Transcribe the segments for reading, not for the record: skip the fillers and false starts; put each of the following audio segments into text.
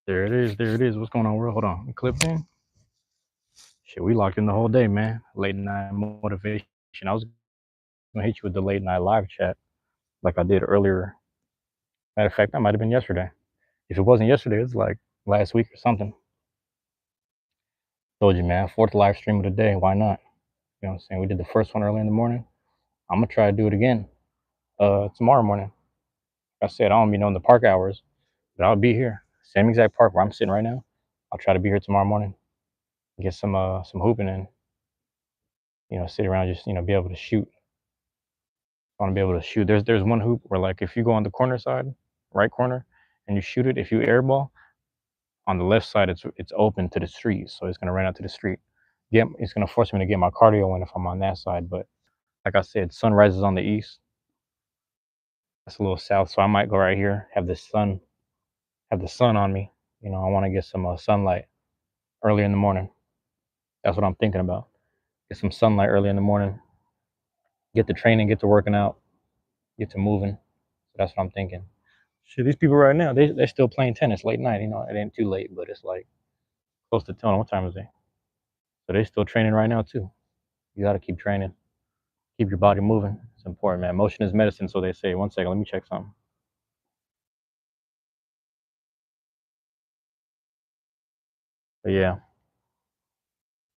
There it is. There it is. What's going on, world? Hold on. Clipped in. Shit, we locked in the whole day, man. Late night motivation. I was gonna hit you with the late night live chat like I did earlier. Matter of fact, that might have been yesterday. If it wasn't yesterday, it was like last week or something. Told you, man. Fourth live stream of the day. Why not? You know what I'm saying? We did the first one early in the morning. I'm gonna try to do it again. Tomorrow morning. Like I said, I don't be knowing the park hours, but I'll be here. Same exact park where I'm sitting right now. I'll try to be here tomorrow morning. Get some hooping in. Sit around, just be able to shoot. I want to be able to shoot. There's one hoop where, like, if you go on the corner side, right corner, and you shoot it, if you airball on the left side, it's open to the street, so it's gonna run out to the street. It's gonna force me to get my cardio in if I'm on that side. But like I said, sun rises on the east. That's a little south, so I might go right here. Have the sun on me. I want to get some sunlight early in the morning. That's what I'm thinking about. Get some sunlight early in the morning. Get the training. Get to working out. Get to moving. So that's what I'm thinking. Shit, these people right now, they're still playing tennis late night. It ain't too late, but it's like close to 10. What time is it? So they still training right now too. You got to keep training, keep your body moving. It's important, man. Motion is medicine, so they say. One second, let me check something. But yeah,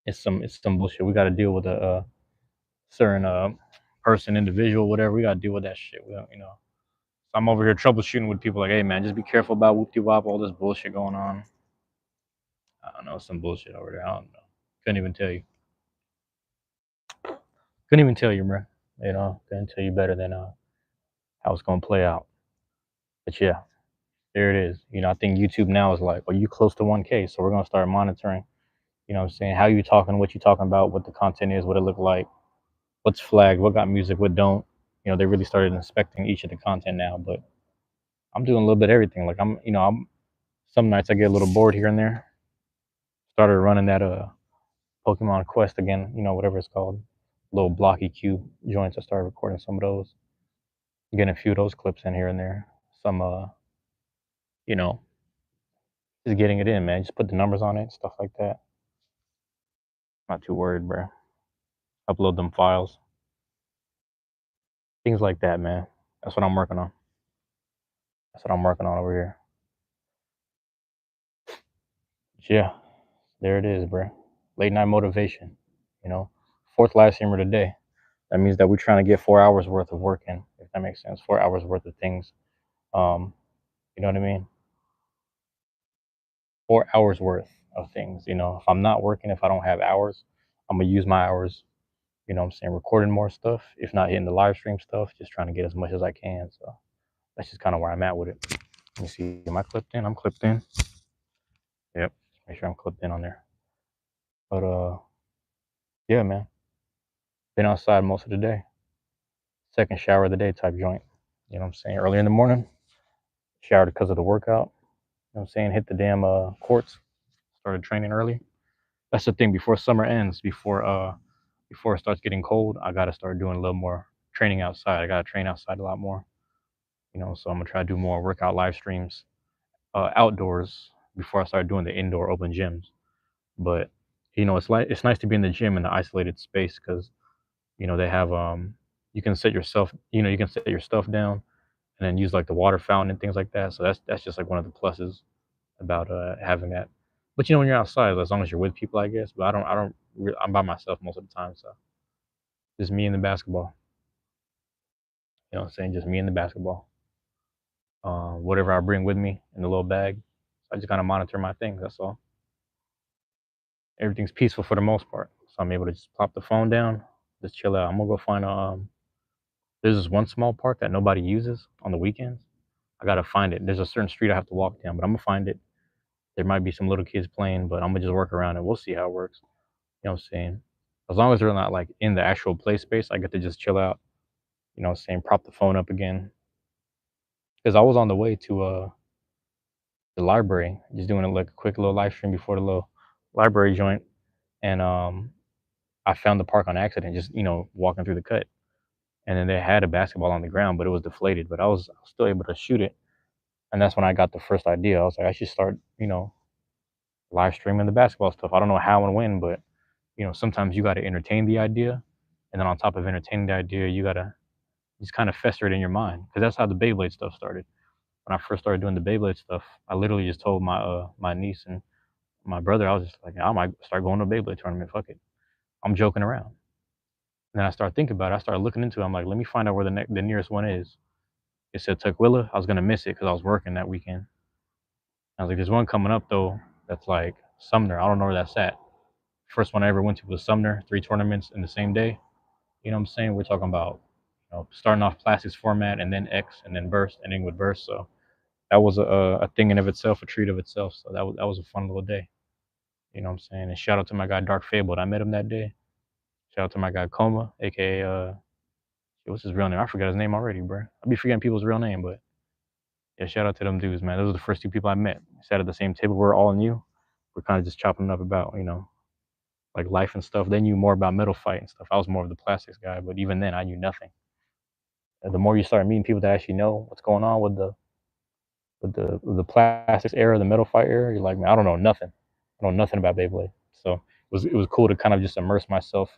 it's some bullshit. We got to deal with a certain person, individual, whatever. We got to deal with that shit. We don't. So I'm over here troubleshooting with people like, hey man, just be careful about whoop de wop, all this bullshit going on. I don't know, some bullshit over there. I don't know. Couldn't even tell you. Couldn't even tell you, bro. Couldn't tell you better than how it's gonna play out. But yeah, there it is. I think YouTube now is like, well, you close to 1K, so we're gonna start monitoring. What I'm saying, how you talking, what you talking about, what the content is, what it look like, what's flagged, what got music, what don't. They really started inspecting each of the content now. But I'm doing a little bit of everything. Like I'm some nights I get a little bored here and there. Started running that Pokemon Quest again, whatever it's called, little blocky cube joints. I started recording some of those, getting a few of those clips in here and there. Some you know, just getting it in, man. Just put the numbers on it, stuff like that. Not too worried, bro. Upload them files, things like that, man. That's what I'm working on. That's what I'm working on over here. But yeah, there it is, bro. Late night motivation. You know, fourth live streamer today. That means that we're trying to get 4 hours worth of work in, if that makes sense. 4 hours worth of things. Um, you know what I mean? 4 hours worth of things. If I'm not working, if I don't have hours, I'm gonna use my hours. What I'm saying, recording more stuff. If not hitting the live stream stuff, just trying to get as much as I can. So that's just kind of where I'm at with it. Let me see. Am I clipped in? I'm clipped in. Yep. Make sure I'm clipped in on there. But yeah, man. Been outside most of the day. Second shower of the day type joint. What I'm saying? Early in the morning, showered because of the workout. What I'm saying? Hit the damn courts. Started training early. That's the thing. Before summer ends, before it starts getting cold, I gotta start doing a little more training outside. I gotta train outside a lot more. So I'm gonna try to do more workout live streams outdoors before I start doing the indoor open gyms. But it's nice to be in the gym in the isolated space because they have you can set yourself you can set your stuff down and then use like the water fountain and things like that. So that's just like one of the pluses about having that. But when you're outside, as long as you're with people, I guess. But I'm by myself most of the time, so just me and the basketball. What I'm saying? Just me and the basketball. Whatever I bring with me in the little bag. So I just kind of monitor my things. That's all. Everything's peaceful for the most part. So I'm able to just plop the phone down, just chill out. I'm gonna go find there's this one small park that nobody uses on the weekends. I gotta find it. There's a certain street I have to walk down, but I'm gonna find it. There might be some little kids playing, but I'm gonna just work around it. We'll see how it works. What I'm saying? As long as they're not like in the actual play space, I get to just chill out. What I'm saying? Prop the phone up again. Because I was on the way to the library, just doing like a quick little live stream before the little library joint, and I found the park on accident, just walking through the cut, and then they had a basketball on the ground, but it was deflated. But I was still able to shoot it, And that's when I got the first idea. I was like, I should start, live streaming the basketball stuff. I don't know how and when, but sometimes you got to entertain the idea, and then on top of entertaining the idea, you gotta just kind of fester it in your mind, because that's how the Beyblade stuff started. When I first started doing the Beyblade stuff, I literally just told my niece and my brother, I was just like, I might start going to a Beyblade tournament. Fuck it, I'm joking around. And then I started thinking about it. I started looking into it. I'm like, let me find out where the nearest one is. It said Tukwila. I was gonna miss it because I was working that weekend. I was like, there's one coming up though that's like Sumner. I don't know where that's at. First one I ever went to was Sumner. 3 tournaments in the same day. You know what I'm saying? We're talking about starting off plastics format and then X and then burst, ending with burst. So that was a thing in of itself, a treat of itself. So that was a fun little day. You know what I'm saying? And shout out to my guy Dark Fabled. I met him that day. Shout out to my guy Coma, aka what's his real name? I forgot his name already, bro. I be forgetting people's real name, but yeah, shout out to them dudes, man. Those are the first two people I met. We sat at the same table. We're all new. We're kind of just chopping it up about like life and stuff. They knew more about metal fight and stuff. I was more of the plastics guy, but even then, I knew nothing. And the more you start meeting people that actually know what's going on with the plastics era, the metal fight era, you're like, man, I don't know nothing. I know nothing about Beyblade. So it was cool to kind of just immerse myself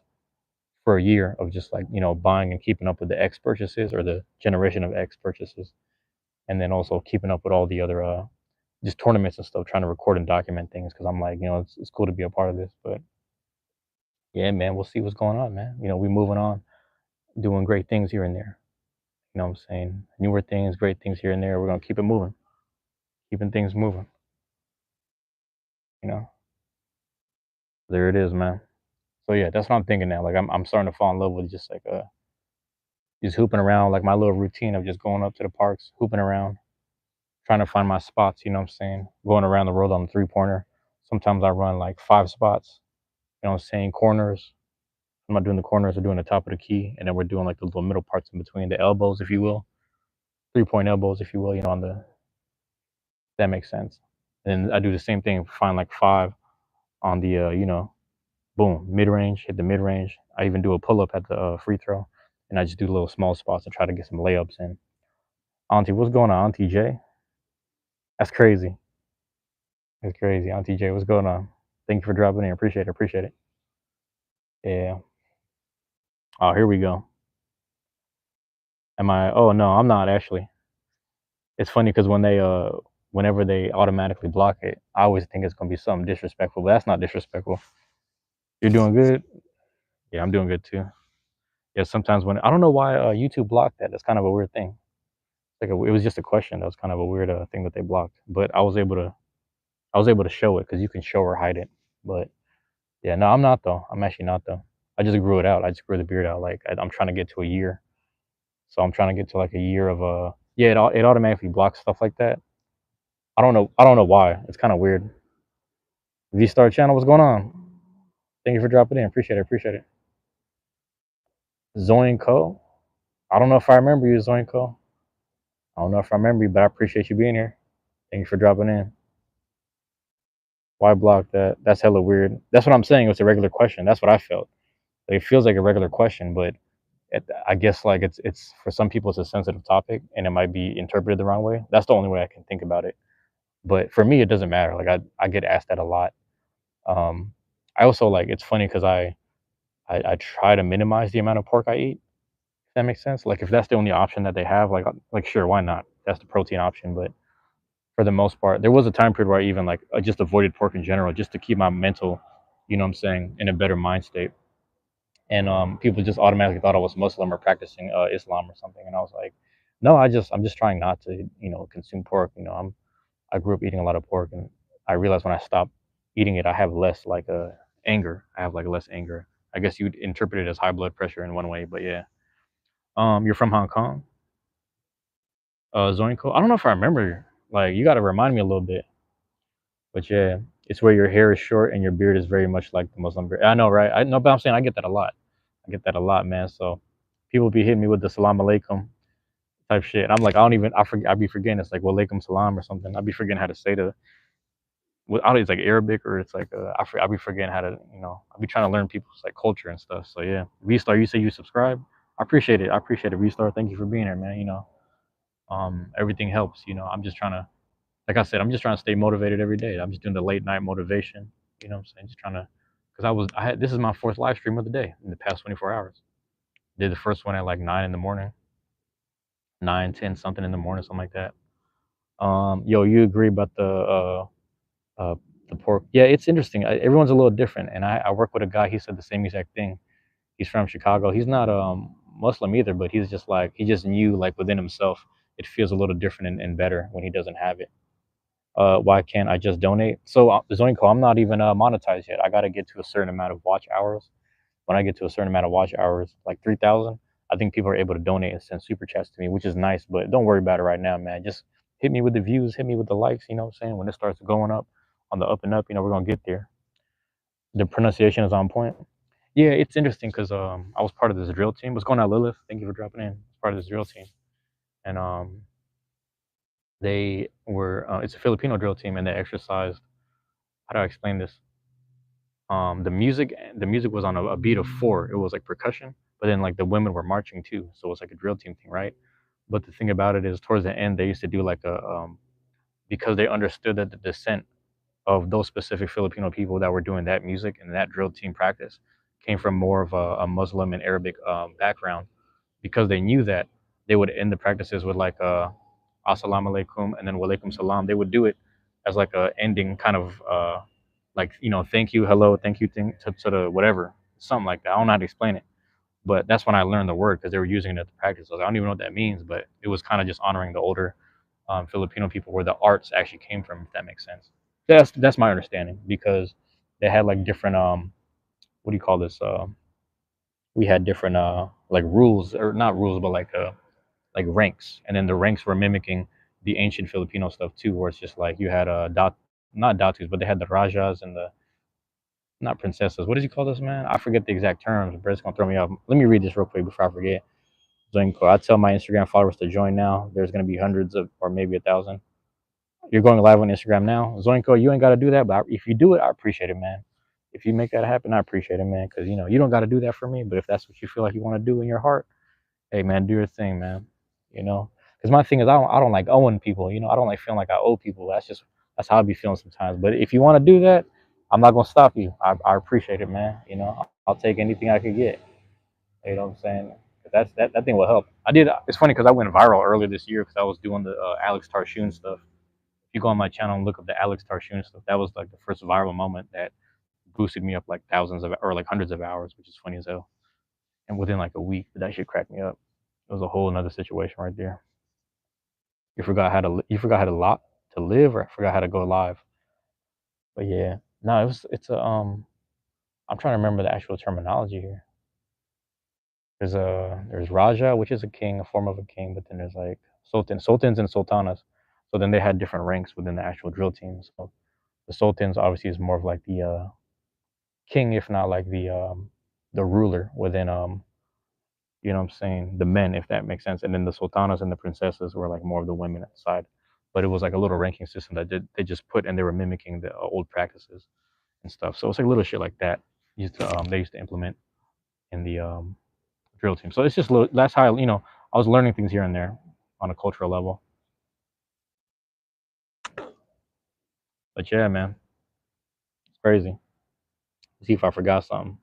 for a year of just like buying and keeping up with the X purchases or the generation of X purchases, and then also keeping up with all the other just tournaments and stuff, trying to record and document things, because I'm like, it's cool to be a part of this. But yeah, man, we'll see what's going on, man. We moving on, doing great things here and there. You know what I'm saying? Newer things, great things here and there. We're gonna keep it moving, keeping things moving. You know, there it is, man. So yeah, that's what I'm thinking now. Like I'm starting to fall in love with just hooping around, like my little routine of just going up to the parks, hooping around, trying to find my spots. You know what I'm saying? Going around the world on the 3 pointer. Sometimes I run like 5 spots. You know what I'm saying? Corners. I'm not doing the corners. We're doing the top of the key, and then we're doing like the little middle parts in between the elbows, if you will, 3 point elbows, if you will. On the that makes sense. And I do the same thing. Find like 5 on the boom, mid range. Hit the mid range. I even do a pull up at the free throw, and I just do little small spots to try to get some layups in. Auntie, what's going on, Auntie J? That's crazy. That's crazy, Auntie J. What's going on? Thank you for dropping in. Appreciate it. Appreciate it. Yeah. Oh, here we go. Am I? Oh no, I'm not actually. It's funny because whenever they automatically block it, I always think it's gonna be something disrespectful, but that's not disrespectful. You're doing good. Yeah, I'm doing good too. Yeah, sometimes when I don't know why YouTube blocked that. That's kind of a weird thing. It was just a question. That was kind of a weird thing that they blocked. But I was able to show it because you can show or hide it. But yeah, no, I'm not though. I'm actually not though. I just grew it out. I just grew the beard out. Like I'm trying to get to a year. So I'm trying to get to like a year of yeah, it automatically blocks stuff like that. I don't know why. It's kind of weird. V Star channel, what's going on? Thank you for dropping in. Appreciate it. Appreciate it. Zoin Co. I don't know if I remember you, Zoin Co. I don't know if I remember you, but I appreciate you being here. Thank you for dropping in. Why block that? That's hella weird. That's what I'm saying. It's a regular question. That's what I felt. Like, it feels like a regular question, but I guess like it's for some people it's a sensitive topic and it might be interpreted the wrong way. That's the only way I can think about it. But for me, it doesn't matter. Like I get asked that a lot. Um, I also like it's funny because I try to minimize the amount of pork I eat. If that makes sense. Like if that's the only option that they have, like sure, why not? That's the protein option. But for the most part, there was a time period where I even like I just avoided pork in general, just to keep my mental, what I'm saying, in a better mind state. And people just automatically thought I was Muslim or practicing Islam or something. And I was like, no, I'm just trying not to consume pork. I grew up eating a lot of pork, and I realized when I stopped eating it, I have less like anger. I have like less anger. I guess you'd interpret it as high blood pressure in one way, but yeah. You're from Hong Kong, Zoinko. I don't know if I remember. Like, you got to remind me a little bit. But yeah, it's where your hair is short and your beard is very much like the Muslim beard. I know, right? I know, but I'm saying I get that a lot. I get that a lot, man. So people be hitting me with the salam alaikum type shit. I'm like, I don't even. I be forgetting it's like walaikum salam or something. I be forgetting how to say the. I don't know, it's like Arabic or it's like I be forgetting how to. I be trying to learn people's like culture and stuff. So yeah, V-Star, you say you subscribe. I appreciate it. I appreciate it, V-Star. Thank you for being here, man. Everything helps. I'm just trying to, like I said, I'm just trying to stay motivated every day. I'm just doing the late night motivation. You know what I'm saying? Just trying to, because I had, this is my fourth live stream of the day in the past 24 hours. Did the first one at like 9 in the morning, 9, 10, something in the morning, something like that. Yo, you agree about uh, the pork? Yeah, it's interesting. Everyone's a little different, and I work with a guy. He said the same exact thing. He's from Chicago. He's not Muslim either, but he's just like he just knew like within himself it feels a little different and better when he doesn't have it. Why can't I just donate? So Zoinko, I'm not even monetized yet. I got to get to a certain amount of watch hours. When I get to a certain amount of watch hours, like 3,000, I think people are able to donate and send super chats to me, which is nice. But don't worry about it right now, man. Just hit me with the views, hit me with the likes. You know what I'm saying? When it starts going up on the up and up, we're gonna get there. The pronunciation is on point. Yeah, it's interesting because I was part of this drill team. What's going on, Lilith? Thank you for dropping in. I was part of this drill team, and they were it's a Filipino drill team, and they exercised. How do I explain this? The music was on a beat of four. It was like percussion, but then like the women were marching too, so it's like a drill team thing, right? But the thing about it is, towards the end, they used to do like a because they understood that the descent of those specific Filipino people that were doing that music and that drill team practice came from more of a Muslim and Arabic background. Because they knew that, they would end the practices with like assalamu alaikum and then walaikum salam. They would do it as like a ending kind of like thank you, hello, thank you thing to the whatever, something like that. I don't know how to explain it, but that's when I learned the word because they were using it at the practice. I don't even know what that means, but it was kind of just honoring the older Filipino people where the arts actually came from, if that makes sense. That's my understanding because they had like different what do you call this? We had different like rules, or not rules, but like ranks, and then the ranks were mimicking the ancient Filipino stuff too, where it's just like you had not datus, but they had the rajas and the not princesses. What did you call this, man? I forget the exact terms. Brett's gonna throw me off. Let me read this real quick before I forget. Zenko, I tell my Instagram followers to join now. There's gonna be hundreds of, or maybe 1,000. You're going live on Instagram now, Zoinko. You ain't got to do that, but if you do it, I appreciate it, man. If you make that happen, I appreciate it, man. Because you don't got to do that for me, but if that's what you feel like you want to do in your heart, hey, man, do your thing, man. Because my thing is, I don't like owing people. I don't like feeling like I owe people. That's how I be feeling sometimes. But if you want to do that, I'm not gonna stop you. I appreciate it, man. I'll take anything I could get. You know what I'm saying? 'Cause that thing will help. I did. It's funny because I went viral earlier this year because I was doing the Alex Tarshoon stuff. If you go on my channel and look up the Alex Tarshoon stuff, that was like the first viral moment that boosted me up like thousands of or like hundreds of hours, which is funny as hell. And within like a week, that shit cracked me up. It was a whole another situation right there. You forgot how to lot to live, or forgot how to go live. But yeah, no, it's a I'm trying to remember the actual terminology here. There's Raja, which is a king, a form of a king, but then there's like sultans and sultanas. So then they had different ranks within the actual drill team. So the sultans obviously is more of like the king, if not like the ruler within you know what I'm saying, the men, if that makes sense. And then the sultanas and the princesses were like more of the women side. But it was like a little ranking system that they just put, and they were mimicking the old practices and stuff. So it's like little shit like that they used to implement in the drill team. So it's just that's how I was learning things here and there on a cultural level. But yeah, man, it's crazy. Let's see if I forgot something.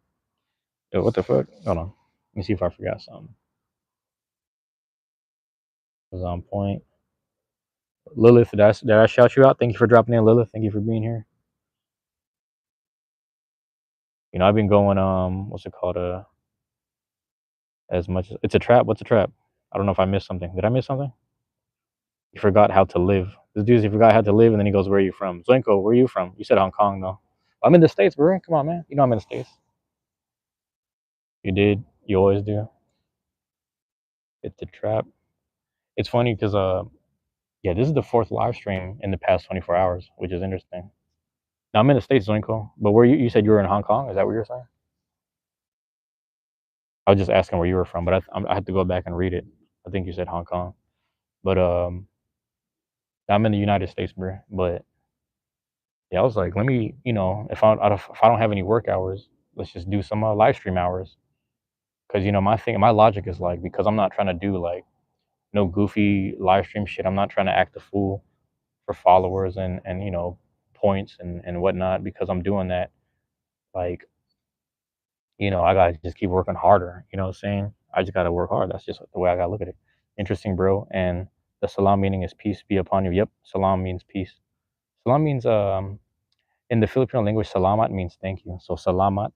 Yo, what the fuck? Hold on. Let me see if I forgot something. It was on point. Lilith, did I shout you out? Thank you for dropping in, Lilith. Thank you for being here. I've been going what's it called? As much as it's a trap. What's a trap? I don't know if I missed something. Did I miss something? You forgot how to live. This dude, he forgot how to live, and then he goes, "Where are you from?" Zoinko, where are you from? You said Hong Kong, though. I'm in the States, bro. Come on, man. You know I'm in the States. You did. You always do. It's a trap. It's funny because yeah, this is the fourth live stream in the past 24 hours, which is interesting. Now I'm in the States, Zoinko, but where you said you were in Hong Kong? Is that what you're saying? I was just asking where you were from, but I had to go back and read it. I think you said Hong Kong, but I'm in the United States, bro. But yeah, I was like, let me, if I don't have any work hours, let's just do some live stream hours. Because my logic is like, because I'm not trying to do like no goofy live stream shit. I'm not trying to act a fool for followers and points and whatnot because I'm doing that. Like, I gotta just keep working harder. You know what I'm saying? I just gotta work hard. That's just the way I gotta look at it. Interesting, bro. And the salam meaning is peace be upon you. Yep, salam means peace. Salam means in the Filipino language, salamat means thank you. So salamat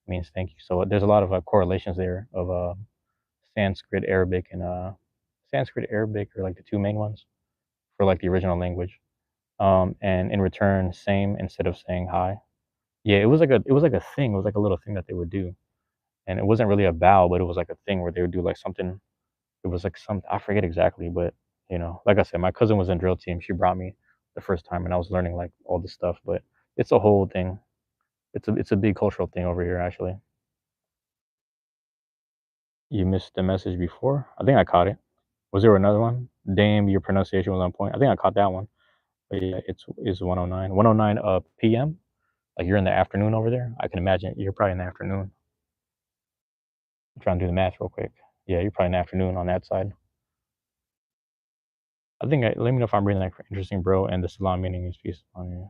means thank you. So there's a lot of correlations there of Sanskrit, Arabic, and Sanskrit, Arabic are like the two main ones for like the original language. And in return, same instead of saying hi. Yeah, it was like a thing. It was like a little thing that they would do, and it wasn't really a bow, but it was like a thing where they would do like something. It was like some I forget exactly, but like I said, my cousin was in drill team. She brought me the first time, and I was learning like all this stuff. But it's a whole thing. It's a big cultural thing over here, actually. You missed the message before. I think I caught it. Was there another one? Damn, your pronunciation was on point. I think I caught that one. But yeah, it's 109. 109 p.m. Like you're in the afternoon over there. I can imagine you're probably in the afternoon. I'm trying to do the math real quick. Yeah, you're probably in the afternoon on that side. Let me know if I'm reading that interesting, bro. And the salam meaning is peace on you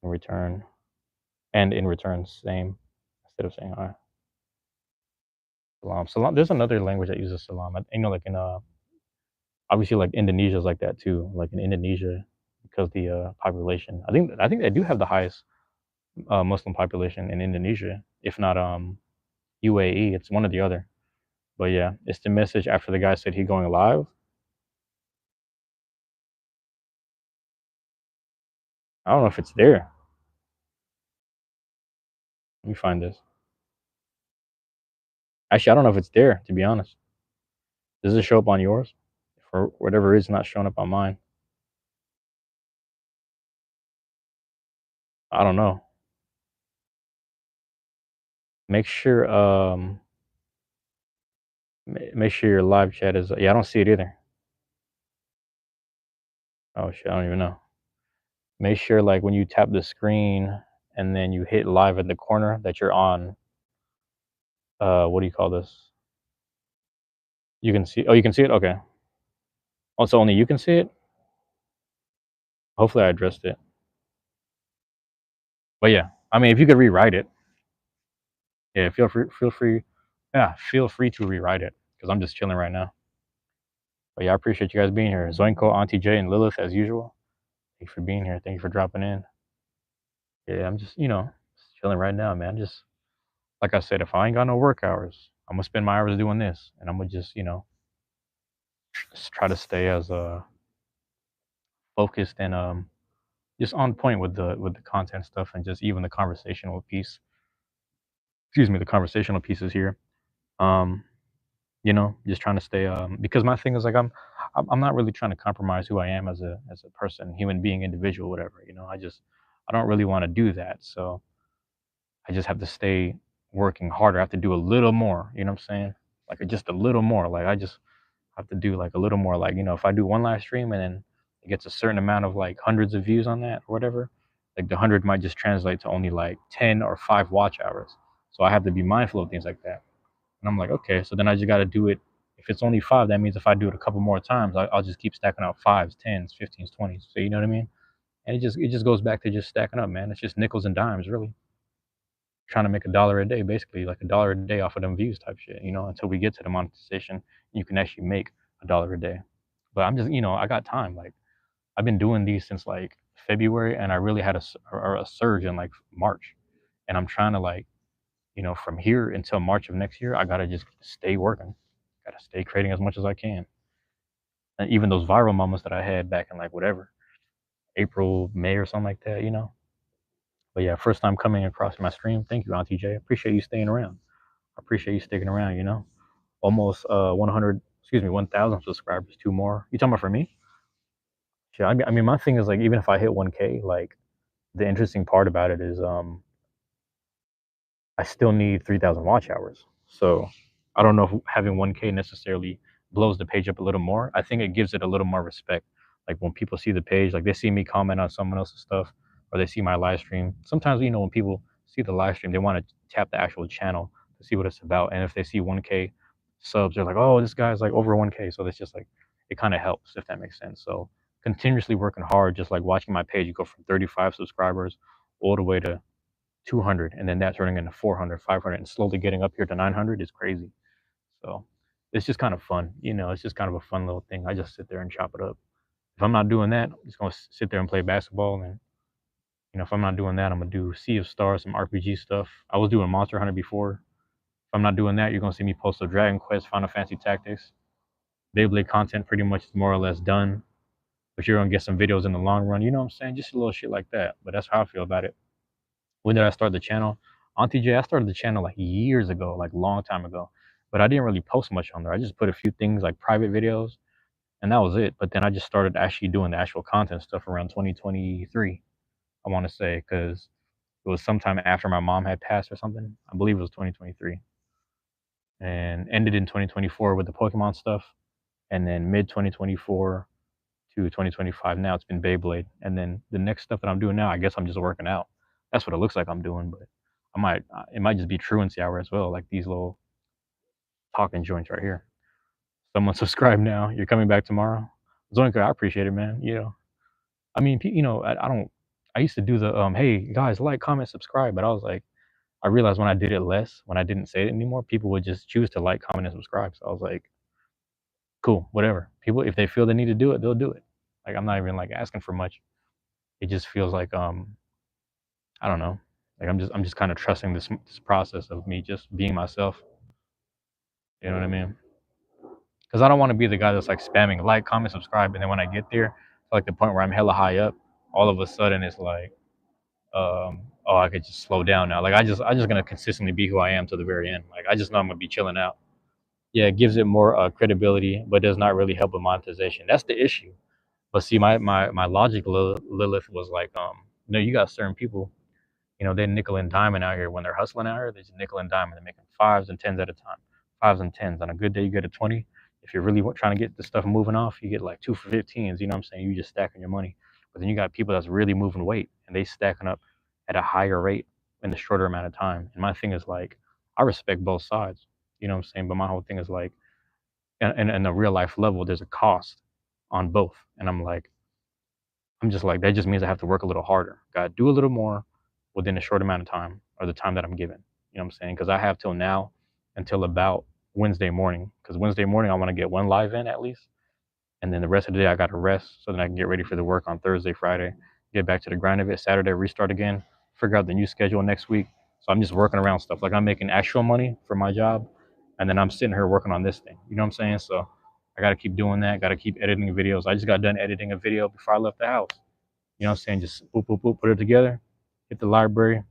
in return. And in return, same instead of saying hi. Salam. Salam. There's another language that uses salam. Like in obviously like Indonesia's like that too. Like in Indonesia, because the population. I think they do have the highest Muslim population in Indonesia, if not UAE. It's one or the other. But yeah, it's the message after the guy said he going live. I don't know if it's there. Let me find this. Actually, I don't know if it's there, to be honest. Does it show up on yours? For whatever reason, not showing up on mine. I don't know. Make sure make sure your live chat is. Yeah, I don't see it either. Oh shit, I don't even know. Make sure like when you tap the screen and then you hit live in the corner that you're on. What do you call this? You can see. Oh, you can see it. Okay. Also, only you can see it. Hopefully, I addressed it. But yeah, I mean, if you could rewrite it, yeah, feel free. Feel free. Yeah, feel free to rewrite it because I'm just chilling right now. But yeah, I appreciate you guys being here. Zoinko, Auntie J, and Lilith, as usual. Thank you for being here. Thank you for dropping in. Yeah, I'm just chilling right now, man. Just like I said, if I ain't got no work hours, I'm gonna spend my hours doing this, and I'm gonna just try to stay as focused and just on point with the content stuff and just even the conversational piece. Excuse me, the conversational pieces here. Um, just trying to stay because my thing is like I'm not really trying to compromise who I am as a person, human being, individual, whatever. I don't really want to do that. So I just have to stay working harder. I have to do a little more. You know what I'm saying? Like just a little more. Like I just have to do like a little more. Like if I do one live stream and then it gets a certain amount of like hundreds of views on that or whatever, like the 100 might just translate to only like 10 or 5 watch hours. So I have to be mindful of things like that. And I'm like, okay, so then I just got to do it. If it's only five, that means if I do it a couple more times, I'll just keep stacking up fives, tens, 15s, 20s. So you know what I mean? And it just goes back to just stacking up, man. It's just nickels and dimes, really. Trying to make $1 a day, basically, like $1 a day off of them views type shit. Until we get to the monetization, you can actually make $1 a day. But I'm just, I got time. Like I've been doing these since like February, and I really had a surge in like March, and I'm trying to like from here until March of next year, I gotta just stay working. Gotta stay creating as much as I can. And even those viral moments that I had back in like whatever, April, May or something like that. But yeah, first time coming across my stream. Thank you, Auntie J. Appreciate you staying around. I appreciate you sticking around. Almost 100, excuse me, 1,000 subscribers, two more. You talking about for me? Yeah, I mean, my thing is like even if I hit 1K, like the interesting part about it is I still need 3,000 watch hours. So I don't know if having 1K necessarily blows the page up a little more. I think it gives it a little more respect. Like when people see the page, like they see me comment on someone else's stuff or they see my live stream. Sometimes, when people see the live stream, they want to tap the actual channel to see what it's about. And if they see 1K, subs. They're like, oh, this guy's like over 1K. So that's just like, it kind of helps, if that makes sense. So continuously working hard, just like watching my page go from 35 subscribers all the way to 200, and then that turning into 400, 500, and slowly getting up here to 900 is crazy. So it's just kind of fun. It's just kind of a fun little thing. I just sit there and chop it up. If I'm not doing that, I'm just going to sit there and play basketball. And, if I'm not doing that, I'm going to do Sea of Stars, some RPG stuff. I was doing Monster Hunter before. If I'm not doing that, you're going to see me post a Dragon Quest, Final Fantasy Tactics. Beyblade content pretty much is more or less done. But you're going to get some videos in the long run. You know what I'm saying? Just a little shit like that. But that's how I feel about it. When did I start the channel? Auntie J, I started the channel like years ago, like long time ago. But I didn't really post much on there. I just put a few things like private videos, and that was it. But then I just started actually doing the actual content stuff around 2023, I want to say, because it was sometime after my mom had passed or something. I believe it was 2023. And ended in 2024 with the Pokemon stuff. And then mid 2024 to 2025, now it's been Beyblade. And then the next stuff that I'm doing now, I guess I'm just working out. That's what it looks like I'm doing, but it might just be Truancy hour as well, like these little talking joints right here. Someone subscribe now. You're coming back tomorrow. Zoinka, I appreciate it, man. I mean, I don't. I used to do the hey guys, like, comment, subscribe, but I was like, I realized when I did it less, when I didn't say it anymore, people would just choose to like, comment, and subscribe. So I was like, cool, whatever. People, if they feel they need to do it, they'll do it. Like, I'm not even like asking for much. It just feels like I don't know. Like I'm just kind of trusting this process of me just being myself. You know what I mean? Because I don't want to be the guy that's like spamming like, comment, subscribe, and then when I get there, to like the point where I'm hella high up, all of a sudden it's like, oh, I could just slow down now. Like I just gonna consistently be who I am to the very end. Like I just know I'm gonna be chilling out. Yeah, it gives it more credibility, but does not really help with monetization. That's the issue. But see, my logic, Lilith, was like, you got certain people, they nickel and diamond out here when they're hustling out here. They just nickel and diamond. They're making fives and tens at a time, fives and tens. On a good day, you get a 20. If you're really trying to get the stuff moving off, you get like 2 for 15s. You know what I'm saying? You just stacking your money. But then you got people that's really moving weight, and they stacking up at a higher rate in the shorter amount of time. And my thing is like, I respect both sides. You know what I'm saying? But my whole thing is like, in a real life level, there's a cost on both. And I'm just like, that just means I have to work a little harder. Gotta do a little more within a short amount of time, or the time that I'm given. You know what I'm saying? Because I have till now, until about Wednesday morning. Because Wednesday morning I want to get one live in at least, and then the rest of the day I got to rest so then I can get ready for the work on Thursday, Friday, get back to the grind of it. Saturday restart again, figure out the new schedule next week. So I'm just working around stuff. Like I'm making actual money for my job, and then I'm sitting here working on this thing. You know what I'm saying? So I got to keep doing that. Got to keep editing videos. I just got done editing a video before I left the house. You know what I'm saying? Just boop, boop, boop, put it together, hit the library.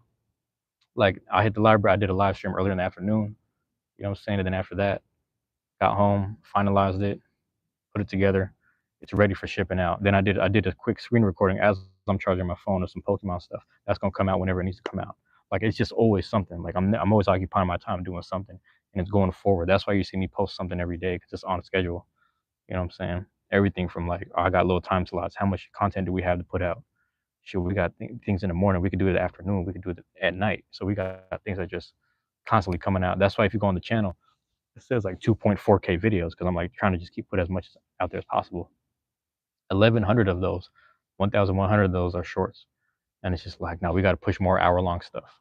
Like, I hit the library, I did a live stream earlier in the afternoon. You know what I'm saying? And then after that, got home, finalized it, put it together. It's ready for shipping out. Then I did a quick screen recording as I'm charging my phone of some Pokemon stuff. That's gonna come out whenever it needs to come out. Like, it's just always something. Like, I'm always occupying my time doing something, and it's going forward. That's why you see me post something every day, because it's on schedule. You know what I'm saying? Everything from like, oh, I got little time slots. How much content do we have to put out? Sure, we got things in the morning. We could do it in the afternoon. We could do it at night. So we got things that are just constantly coming out. That's why if you go on the channel, it says like 2.4K videos, because I'm like trying to just keep put as much out there as possible. 1,100 of those, 1,100 of those are shorts, and it's just like, now we got to push more hour-long stuff,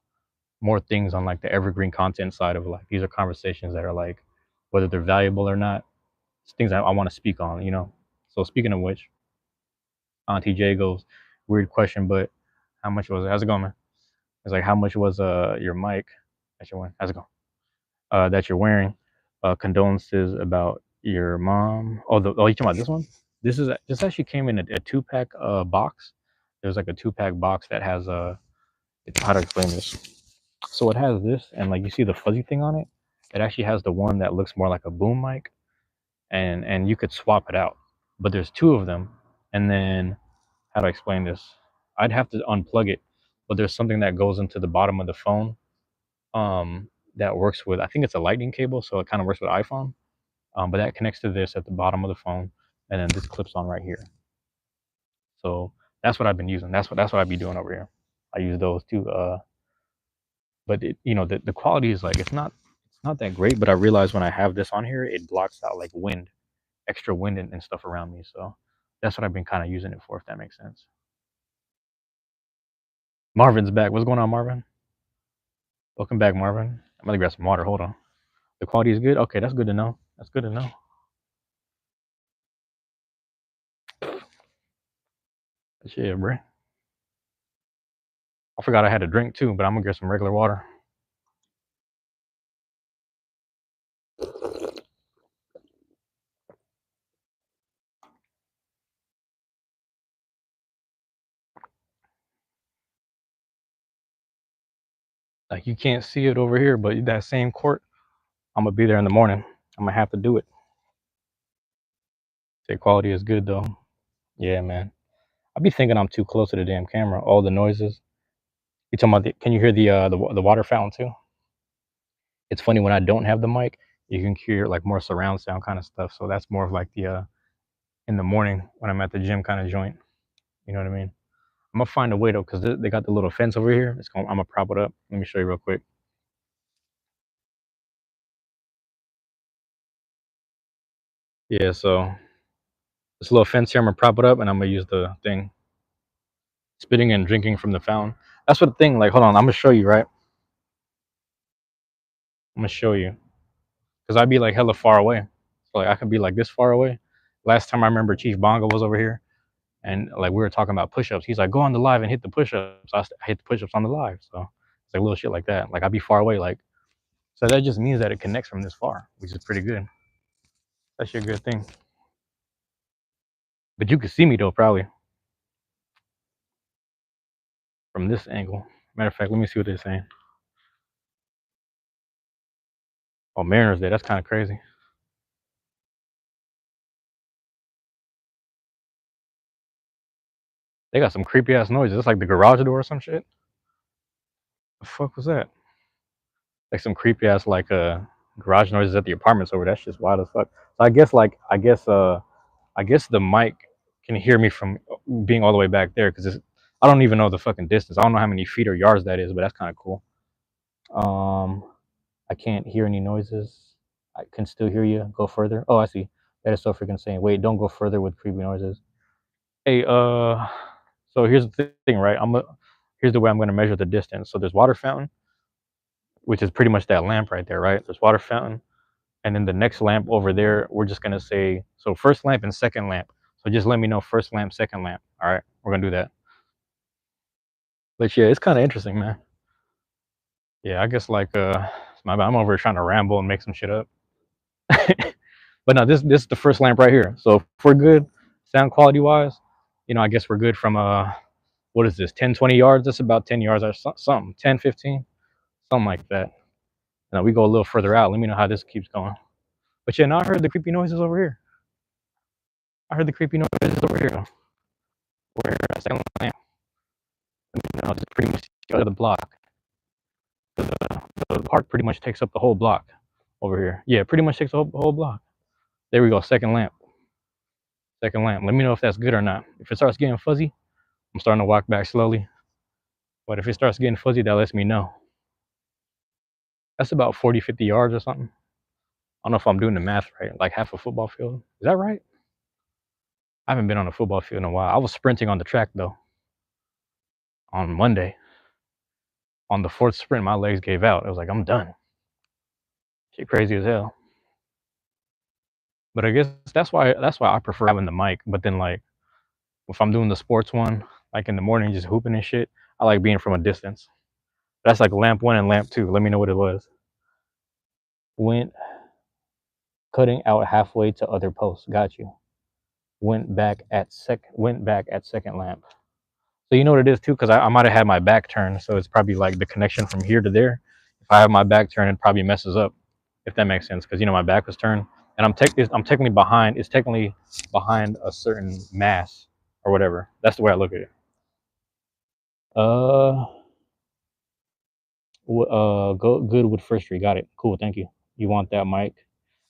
more things on like the evergreen content side of like, these are conversations that are like, whether they're valuable or not, it's things I want to speak on. So speaking of which, Auntie J goes, weird question, but how much was it? How's it going, man? It's like, how much was your mic that you're wearing? How's it going? That you're wearing. Condolences about your mom. Oh, you talking about this one? This actually came in a 2-pack box. There's like a 2-pack box that has it's, how to explain this. So it has this, and like you see the fuzzy thing on it. It actually has the one that looks more like a boom mic, and you could swap it out. But there's 2 of them, and then, how to explain this? I'd have to unplug it, but there's something that goes into the bottom of the phone, that works with, I think it's a lightning cable, so it kind of works with iPhone. But that connects to this at the bottom of the phone, and then this clips on right here. So that's what I've been using. That's what I'd be doing over here. I use those too. But the quality is like, it's It's not that great, but I realize when I have this on here, it blocks out like wind, extra wind and stuff around me. So that's what I've been kind of using it for, if that makes sense. Marvin's back. What's going on, Marvin? Welcome back, Marvin. I'm gonna grab some water. Hold on. The quality is good. Okay, that's good to know. That's good to know. Shit, bro. I forgot I had a drink too, but I'm gonna get some regular water. Like you can't see it over here, but that same court, I'm gonna be there in the morning. I'm gonna have to do it. The quality is good though. Yeah, man. I be thinking I'm too close to the damn camera. All the noises. You talking about? Can you hear the water fountain too? It's funny when I don't have the mic, you can hear like more surround sound kind of stuff. So that's more of like the in the morning when I'm at the gym kind of joint. You know what I mean? I'm gonna find a way though, cause they got the little fence over here. I'm gonna prop it up. Let me show you real quick. Yeah, so this little fence here, I'm gonna prop it up, and I'm gonna use the thing, spitting and drinking from the fountain. That's what the thing. Like, hold on, I'm gonna show you, right? I'm gonna show you, cause I'd be like hella far away. So like I could be like this far away. Last time I remember Chief Bongo was over here, and like we were talking about push-ups. He's like, go on the live and hit the push-ups. I hit the push-ups on the live. So it's like little shit like that. Like I'd be far away, like so that just means that it connects from this far, which is pretty good. That's a good thing. But you can see me though, probably from this angle. Matter of fact, let me see what they're saying. Oh, Mariners Day. That's kind of crazy. They got some creepy ass noises. It's like the garage door or some shit. The fuck was that? Like some creepy ass like garage noises at the apartments over. That's just wild as fuck. So I guess the mic can hear me from being all the way back there because I don't even know the fucking distance. I don't know how many feet or yards that is, but that's kind of cool. Um, I can't hear any noises. I can still hear you. Go further. Oh, I see. That is so freaking insane. Wait, don't go further with creepy noises. Hey, so here's the thing, right? Here's the way I'm gonna measure the distance. So there's water fountain, which is pretty much that lamp right there, right? There's water fountain, and then the next lamp over there, we're just gonna say so first lamp and second lamp. So just let me know first lamp, second lamp. All right, we're gonna do that. But yeah, it's kind of interesting, man. Yeah, I guess like I'm over here trying to ramble and make some shit up. But no, this is the first lamp right here. So if we're good, sound quality wise, I guess we're good from what is this, 10, 20 yards? That's about 10 yards or something, 10, 15, something like that. Now we go a little further out. Let me know how this keeps going. But yeah, now I heard the creepy noises over here. I heard the creepy noises over here. Where I second lamp. It's pretty much the other block. The park pretty much takes up the whole block over here. Yeah, pretty much takes the whole block. There we go. Second lamp. Second lamp. Let me know if that's good or not. If it starts getting fuzzy, I'm starting to walk back slowly. But if it starts getting fuzzy, that lets me know. That's about 40, 50 yards or something. I don't know if I'm doing the math right. Like half a football field. Is that right? I haven't been on a football field in a while. I was sprinting on the track though on Monday. On the fourth sprint, my legs gave out. I was like, I'm done. Shit crazy as hell. But I guess that's why I prefer having the mic. But then like if I'm doing the sports one, like in the morning just hooping and shit, I like being from a distance. That's like lamp one and lamp two. Let me know what it was. Went cutting out halfway to other posts. Got you. Went back at second lamp. So you know what it is too, because I might have had my back turned, so it's probably like the connection from here to there. If I have my back turned, it probably messes up, if that makes sense, because my back was turned, and I'm technically behind. It's technically behind a certain mass or whatever. That's the way I look at it. Uh, go good with first street. Got it. Cool. Thank you. You want that mic?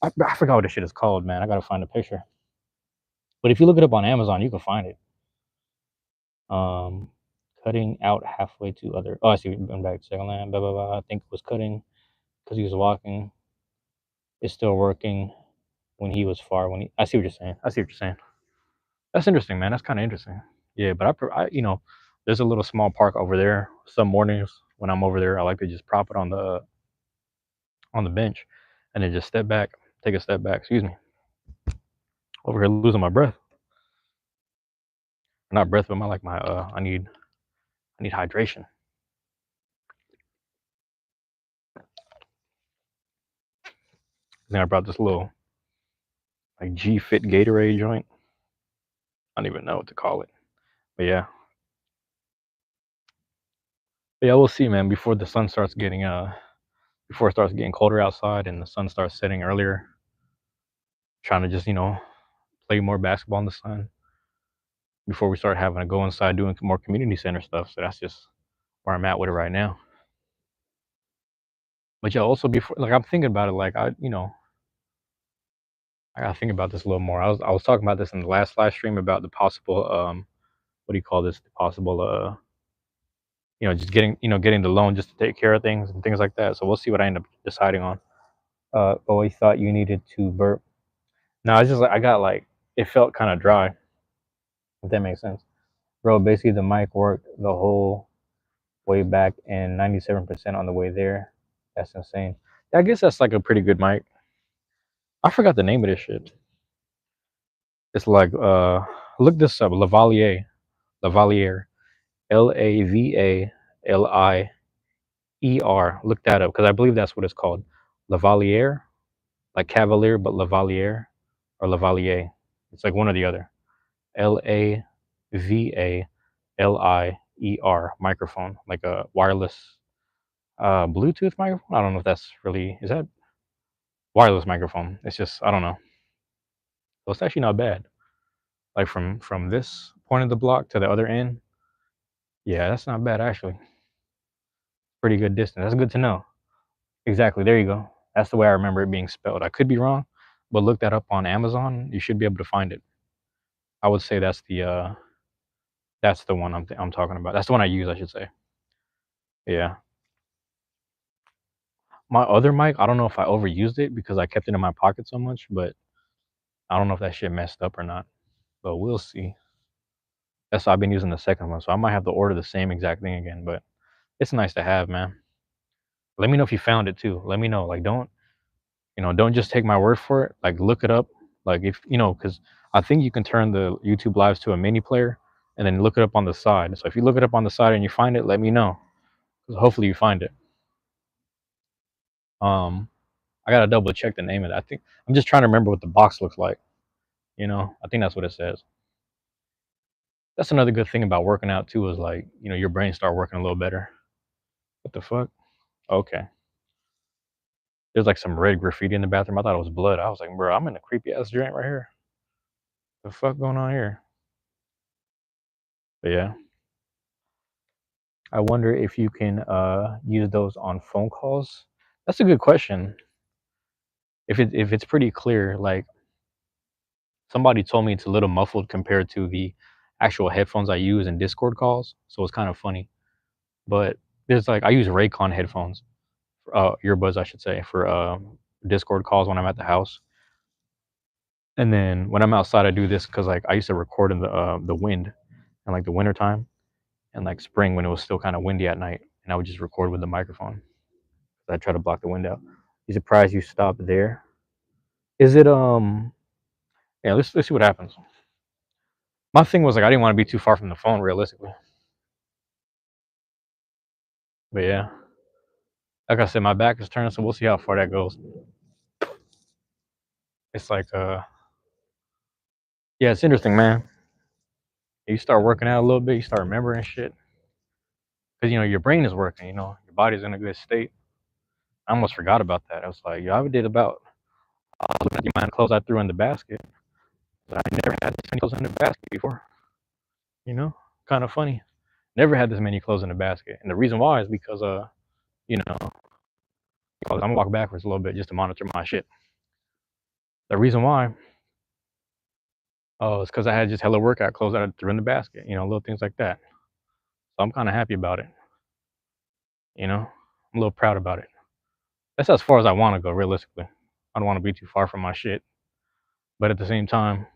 I forgot what this shit is called, man. I gotta find a picture. But if you look it up on Amazon, you can find it. Um, cutting out halfway to other. Oh, I see. Going back to second line. Blah blah blah. I think it was cutting because he was walking. is still working when he was far. When he, I see what you're saying. I see what you're saying. That's interesting, man. That's kind of interesting. Yeah, but there's a little small park over there. Some mornings when I'm over there, I like to just prop it on the bench, and then just step back, take a step back. Excuse me. Over here losing my breath. Not breath, but my I need hydration. Then I brought this little like G Fit Gatorade joint. I don't even know what to call it. But yeah, we'll see, man. Before it starts getting colder outside and the sun starts setting earlier, trying to just play more basketball in the sun before we start having to go inside doing more community center stuff. So that's just where I'm at with it right now. But yeah, also before, like, I'm thinking about it, like I gotta think about this a little more. I was talking about this in the last live stream about the possible what do you call this? The possible just getting the loan just to take care of things and things like that. So we'll see what I end up deciding on. Always thought you needed to burp. No, I just like I got like it felt kind of dry. If that makes sense, bro. Basically, the mic worked the whole way back and 97% on the way there. That's insane. I guess that's like a pretty good mic. I forgot the name of this shit. It's like look this up. Lavalier, Lavalier. Look that up because I believe that's what it's called. Lavalier, like Cavalier, but Lavalier or Lavalier. It's like one or the other. Lavalier microphone, like a wireless Bluetooth microphone. I don't know if that's really is that wireless microphone. It's just I don't know. So it's actually not bad. Like from this point of the block to the other end. Yeah, that's not bad actually. Pretty good distance. That's good to know. Exactly. There you go. That's the way I remember it being spelled. I could be wrong, but look that up on Amazon. You should be able to find it. I would say that's the one I'm talking about. That's the one I use, I should say. Yeah. My other mic, I don't know if I overused it because I kept it in my pocket so much, but I don't know if that shit messed up or not. But we'll see. That's why I've been using the second one, so I might have to order the same exact thing again. But it's nice to have, man. Let me know if you found it too. Let me know. Like, don't just take my word for it. Like, look it up. Like, if because I think you can turn the YouTube lives to a mini player and then look it up on the side. So if you look it up on the side and you find it, let me know. 'Cause hopefully you find it. Um, I gotta double check the name of it. I think I'm just trying to remember what the box looks like. I think that's what it says. That's another good thing about working out too is like your brain start working a little better. What the fuck? Okay. There's like some red graffiti in the bathroom. I thought it was blood. I was like, bro, I'm in a creepy ass joint right here. The fuck going on here? But yeah, I wonder if you can use those on phone calls. That's a good question. If it's pretty clear, like somebody told me it's a little muffled compared to the actual headphones I use in Discord calls, so it's kind of funny. But there's like I use Raycon headphones, earbuds I should say, for Discord calls when I'm at the house. And then when I'm outside, I do this because like I used to record in the wind in like the winter time and like spring when it was still kind of windy at night, and I would just record with the microphone. I try to block the wind out. You surprised you stopped there? Is it Yeah, let's see what happens. My thing was like I didn't want to be too far from the phone realistically. But yeah. Like I said, my back is turned, so we'll see how far that goes. It's like yeah, it's interesting, man. You start working out a little bit, you start remembering shit. Because your brain is working, your body's in a good state. I almost forgot about that. I was like, yo, I did about looking at the amount of clothes I threw in the basket. But I never had this many clothes in the basket before. You know? Kind of funny. Never had this many clothes in the basket. And the reason why is because you know, I'm gonna walk backwards a little bit just to monitor my shit. The reason why, it's because I had just hella workout clothes that I threw in the basket, little things like that. So I'm kind of happy about it. I'm a little proud about it. That's as far as I want to go, realistically. I don't want to be too far from my shit. But at the same time,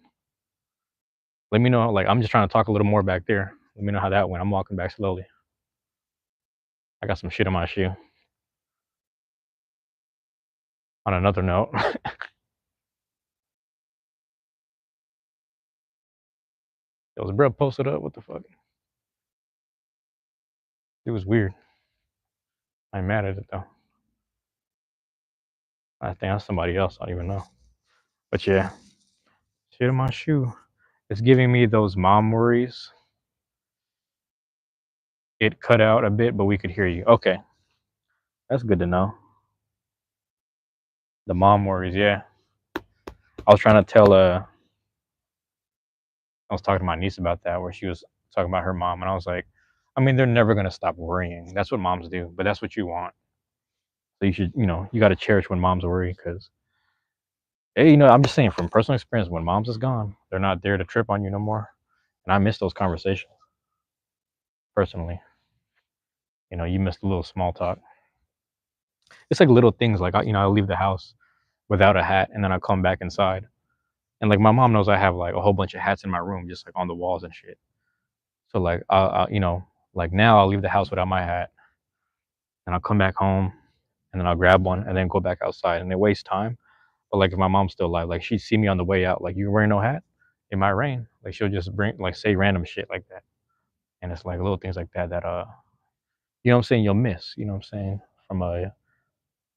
let me know. Like, I'm just trying to talk a little more back there. Let me know how that went. I'm walking back slowly. I got some shit in my shoe. On another note, it was bro posted up. What the fuck? It was weird. I'm mad at it though. I think that's somebody else. I don't even know. But yeah, shit in my shoe. It's giving me those mom worries. It cut out a bit, but we could hear you. Okay, that's good to know. The mom worries, yeah. I was trying to tell I was talking to my niece about that, where she was talking about her mom, and I was like, I mean, they're never gonna stop worrying. That's what moms do, but that's what you want. So you should, you got to cherish when moms worry, because, hey, I'm just saying from personal experience, when moms is gone, they're not there to trip on you no more, and I miss those conversations personally. You miss the little small talk. It's like little things, like I leave the house without a hat, and then I come back inside, and like my mom knows I have like a whole bunch of hats in my room, just like on the walls and shit. So like like now I'll leave the house without my hat, and I'll come back home, and then I'll grab one, and then go back outside, and it wastes time. But like if my mom's still alive, like she'd see me on the way out, like, you wearing no hat? It might rain. Like she'll just bring, like, say random shit like that, and it's like little things like that that you know what I'm saying, you'll miss. You know what I'm saying, from a,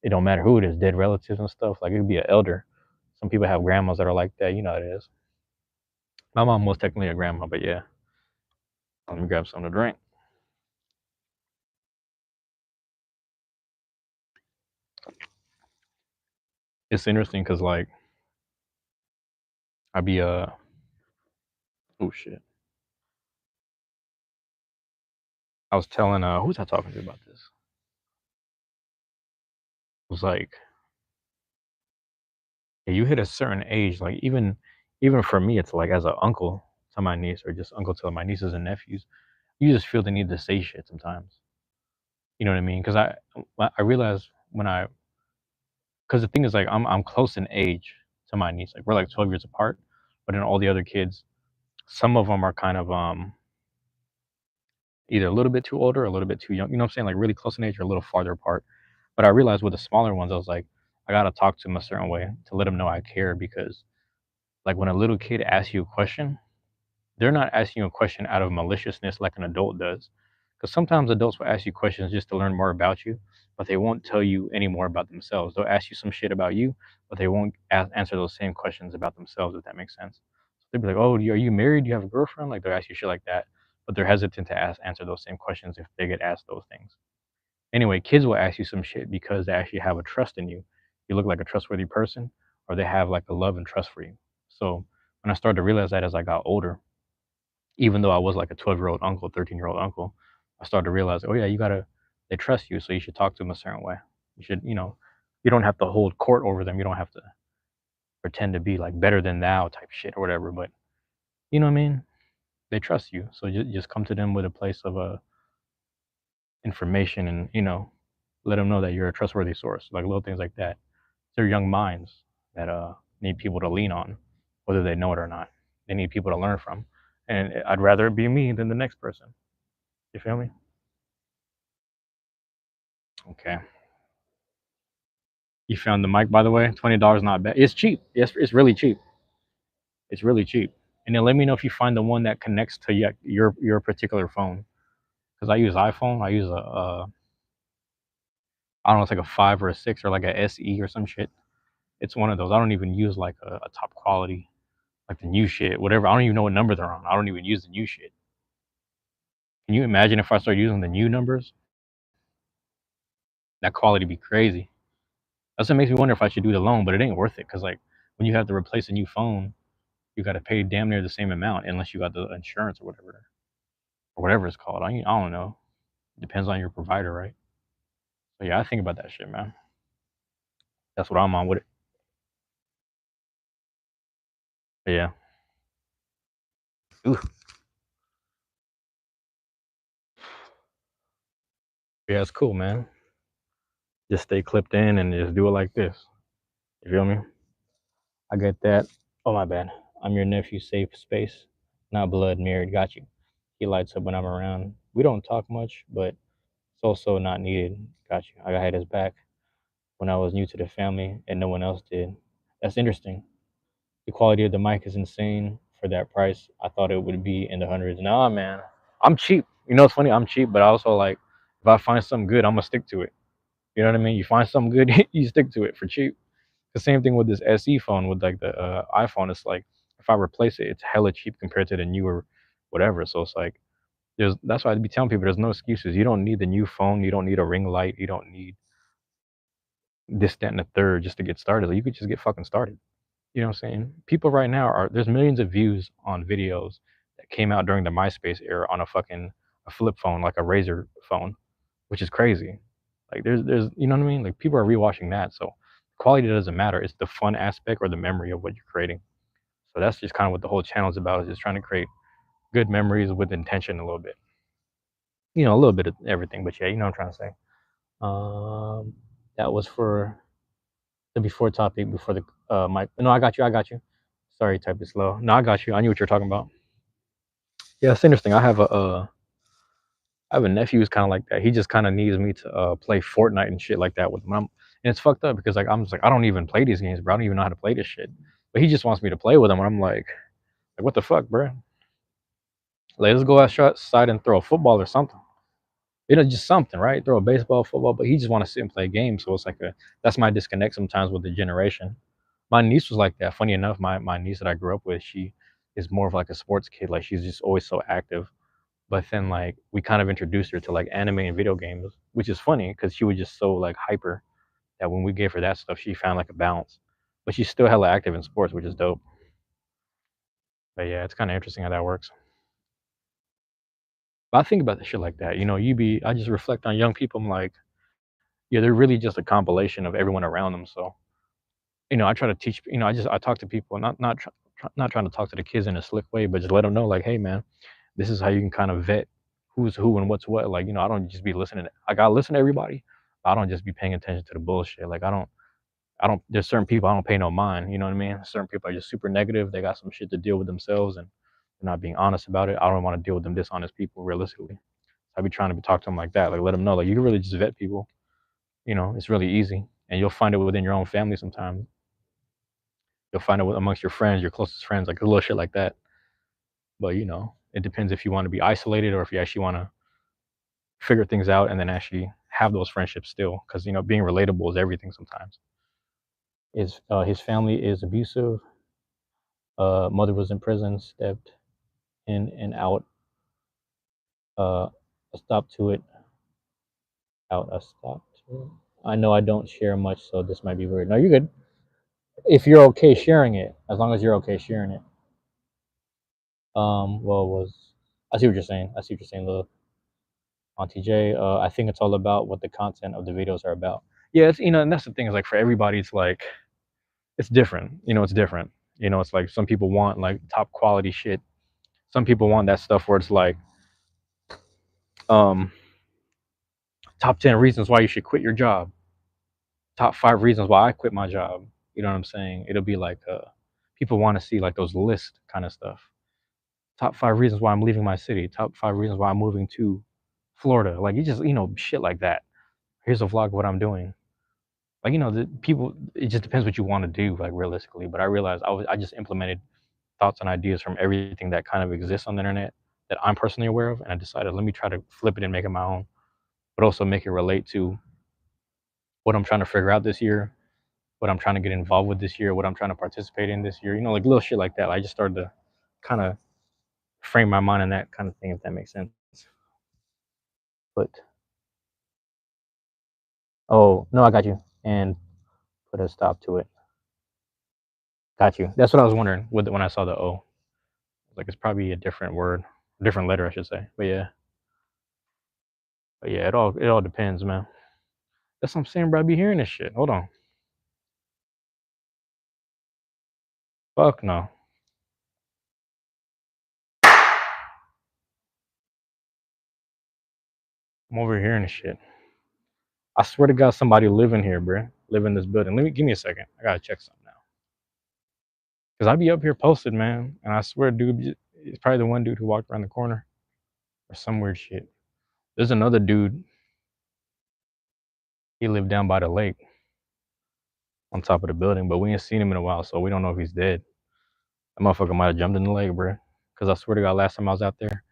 it don't matter who it is, dead relatives and stuff. Like it could be an elder. Some people have grandmas that are like that. You know how it is. My mom was technically a grandma, but yeah. Let me grab something to drink. It's interesting because like I be oh shit. I was telling who was I talking to about this? It was like, yeah, you hit a certain age, like even for me, it's like as an uncle to my niece, or just uncle to my nieces and nephews, you just feel the need to say shit sometimes. You know what I mean? Because I realize when I, because the thing is, like, I'm close in age to my niece. Like we're like 12 years apart, but then all the other kids, some of them are kind of either a little bit too older or a little bit too young. You know what I'm saying? Like really close in age or a little farther apart. But I realized with the smaller ones, I was like, I gotta talk to them a certain way to let them know I care, because like when a little kid asks you a question, they're not asking you a question out of maliciousness like an adult does. Because sometimes adults will ask you questions just to learn more about you, but they won't tell you any more about themselves. They'll ask you some shit about you, but they won't answer those same questions about themselves, if that makes sense. So they'll be like, "Oh, are you married? Do you have a girlfriend?" Like they'll ask you shit like that, but they're hesitant to answer those same questions if they get asked those things. Anyway, kids will ask you some shit because they actually have a trust in you. You look like a trustworthy person, or they have like a love and trust for you. So when I started to realize that as I got older, even though I was like a 12-year-old uncle, 13-year-old uncle, I started to realize, oh yeah, they trust you, so you should talk to them a certain way. You should, you don't have to hold court over them. You don't have to pretend to be like better than thou type shit or whatever. But you know what I mean? They trust you, so just come to them with a place of information, and let them know that you're a trustworthy source. Like little things like that. They're young minds that need people to lean on, whether they know it or not. They need people to learn from, and I'd rather it be me than the next person. You feel me? Okay. You found the mic, by the way. $20 not bad. It's cheap. Yes, it's really cheap. It's really cheap. And then let me know if you find the one that connects to your particular phone. Because I use iPhone. I use I don't know, it's like a 5 or a 6 or like a SE or some shit. It's one of those. I don't even use like a top quality, like the new shit, whatever. I don't even know what number they're on. I don't even use the new shit. Can you imagine if I start using the new numbers? That quality be crazy. That's what makes me wonder if I should do the loan, but it ain't worth it, because like when you have to replace a new phone, you got to pay damn near the same amount unless you got the insurance or whatever it's called. I don't know. Depends on your provider, right? So yeah, I think about that shit, man. That's what I'm on with it. But yeah. Ooh. Yeah, it's cool, man. Just stay clipped in and just do it like this. You feel me? I get that. Oh my bad. I'm your nephew, safe space, not blood married. Got you. He lights up when I'm around. We don't talk much, but it's also not needed. Got you. I had his back when I was new to the family and no one else did. That's interesting. The quality of the mic is insane for that price. I thought it would be in the hundreds. Nah, man. I'm cheap. You know, it's funny. I'm cheap, but I also like if I find something good, I'm gonna stick to it. You know what I mean? You find something good, you stick to it for cheap. The same thing with this SE phone with like the iPhone. It's like if I replace it, it's hella cheap compared to the newer whatever. So it's like that's why I'd be telling people there's no excuses. You don't need the new phone. You don't need a ring light. You don't need this, that, and the third just to get started. Like, you could just get fucking started. You know what I'm saying? People right now are there's millions of views on videos that came out during the MySpace era on a flip phone, like a Razor phone, which is crazy. Like there's you know what I mean? Like people are rewatching that. So quality doesn't matter. It's the fun aspect or the memory of what you're creating. So that's just kind of what the whole channel is about, is just trying to create good memories with intention a little bit. You know, a little bit of everything, but yeah, you know what I'm trying to say. Um that was for the before topic before the mic. No, I got you. Sorry, type it slow. No, I got you. I knew what you're talking about. Yeah, it's interesting. I have a nephew who's kind of like that. He just kind of needs me to play Fortnite and shit like that with him. And it's fucked up because like I'm just like I don't even play these games, bro. I don't even know how to play this shit. But he just wants me to play with him, and I'm like what the fuck, bro? Like, let's go outside and throw a football or something. You know, just something, right? Throw a baseball, football. But he just want to sit and play games. So it's like that's my disconnect sometimes with the generation. My niece was like that. Funny enough, my niece that I grew up with, she is more of like a sports kid. Like she's just always so active. But then like we kind of introduced her to like anime and video games, which is funny because she was just so like hyper that when we gave her that stuff, she found like a balance. But she's still hella active in sports, which is dope. But yeah, it's kind of interesting how that works. But I think about the shit like that. You know, I just reflect on young people. I'm like, yeah, they're really just a compilation of everyone around them. So you know, I try to teach. You know, I talk to people, not trying to talk to the kids in a slick way, but just let them know like, hey man, this is how you can kind of vet who's who and what's what. Like, you know, I don't just be listening. I gotta listen to everybody. I don't just be paying attention to the bullshit. Like, I don't. There's certain people I don't pay no mind. You know what I mean? Certain people are just super negative. They got some shit to deal with themselves, and they're not being honest about it. I don't want to deal with them dishonest people realistically. I be trying to talk to them like that. Like, let them know like you can really just vet people. You know, it's really easy, and you'll find it within your own family sometimes. You'll find it amongst your friends, your closest friends, like a little shit like that. But you know, it depends if you want to be isolated or if you actually want to figure things out and then actually have those friendships still. Because you know, being relatable is everything. Sometimes is his family is abusive. Mother was in prison, stepped in and out. A stop to it, out a stop to it. I know I don't share much, so this might be weird. No, you're good. If you're okay sharing it, as long as you're okay sharing it. Well, was I see what you're saying. I see what you're saying, little Auntie J. I think it's all about what the content of the videos are about. Yeah, it's and that's the thing is like for everybody, it's like it's different. You know, it's different. You know, it's like some people want like top quality shit. Some people want that stuff where it's like um top 10 reasons why you should quit your job. Top 5 reasons why I quit my job. You know what I'm saying? It'll be like people want to see like those list kind of stuff. Top 5 reasons why I'm leaving my city. Top 5 reasons why I'm moving to Florida. Like you just shit like that. Here's a vlog of what I'm doing. Like the people, it just depends what you want to do, like realistically. But I realized I just implemented thoughts and ideas from everything that kind of exists on the internet that I'm personally aware of, and I decided let me try to flip it and make it my own, but also make it relate to what I'm trying to figure out this year, what I'm trying to get involved with this year, what I'm trying to participate in this year. Like little shit like that. I just started to kind of frame my mind in that kind of thing, if that makes sense. But oh no, I got you, and put a stop to it. Got you. That's what I was wondering with when I saw the O. Like it's probably a different word, different letter, I should say. But yeah, it all depends, man. That's what I'm saying, bro. I be hearing this shit. Hold on. Fuck no. I'm over hearing this shit. I swear to God, somebody living here, bro. live in this building. Let me give me a second. I gotta check something now. Cause I be up here posted, man, and I swear, dude, it's probably the one dude who walked around the corner or some weird shit. There's another dude. He lived down by the lake on top of the building, but we ain't seen him in a while, so we don't know if he's dead. That motherfucker might have jumped in the lake, bro. Cause I swear to God, last time I was out there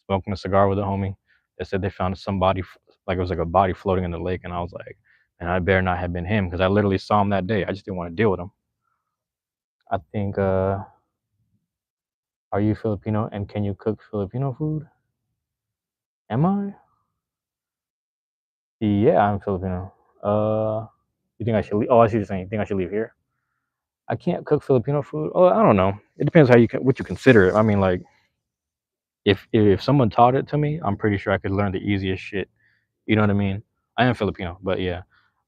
smoking a cigar with a homie, they said they found somebody, like it was like a body floating in the lake, and I was like, man, I better not have been him, because I literally saw him that day. I just didn't want to deal with him. I think, are you Filipino and can you cook Filipino food? Am I? Yeah, I'm Filipino. You think I should leave? Oh, I see what you're saying. You think I should leave here? I can't cook Filipino food. Oh, I don't know. It depends how what you consider it. I mean, like if someone taught it to me, I'm pretty sure I could learn the easiest shit. You know what I mean? I am Filipino, but yeah,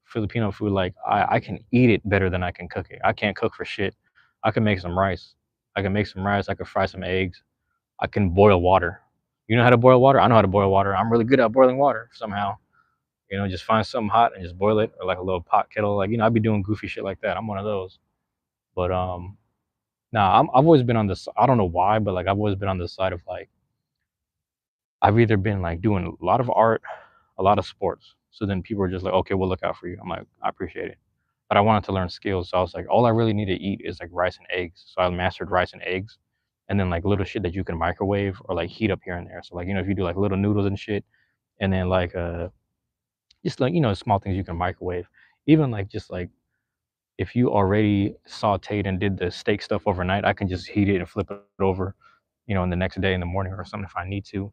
Filipino food, like I can eat it better than I can cook it. I can't cook for shit. I can make some rice. I can make some rice. I can fry some eggs. I can boil water. You know how to boil water? I know how to boil water. I'm really good at boiling water somehow. You know, just find something hot and just boil it, or like a little pot kettle. Like, you know, I'd be doing goofy shit like that. I'm one of those. But nah, I've always been on this. I don't know why, but like I've always been on the side of like I've either been like doing a lot of art, a lot of sports. So then people are just like, okay, we'll look out for you. I'm like, I appreciate it. But I wanted to learn skills. So I was like, all I really need to eat is like rice and eggs. So I mastered rice and eggs. And then like little shit that you can microwave or like heat up here and there. So like, you know, if you do like little noodles and shit, and then like just like, you know, small things you can microwave. Even like just like if you already sauteed and did the steak stuff overnight, I can just heat it and flip it over, you know, in the next day in the morning or something if I need to.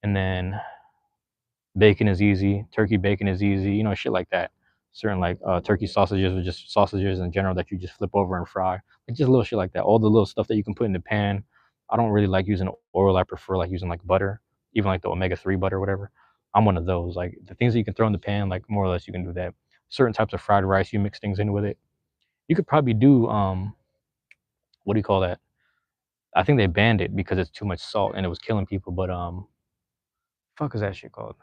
And then bacon is easy. Turkey bacon is easy. You know, shit like that. Certain like turkey sausages or just sausages in general that you just flip over and fry. Like just little shit like that. All the little stuff that you can put in the pan. I don't really like using oil. I prefer like using like butter, even like the omega-3 butter, or whatever. I'm one of those. Like the things that you can throw in the pan, like more or less you can do that. Certain types of fried rice, you mix things in with it. You could probably do what do you call that? I think they banned it because it's too much salt and it was killing people. But fuck is that shit called?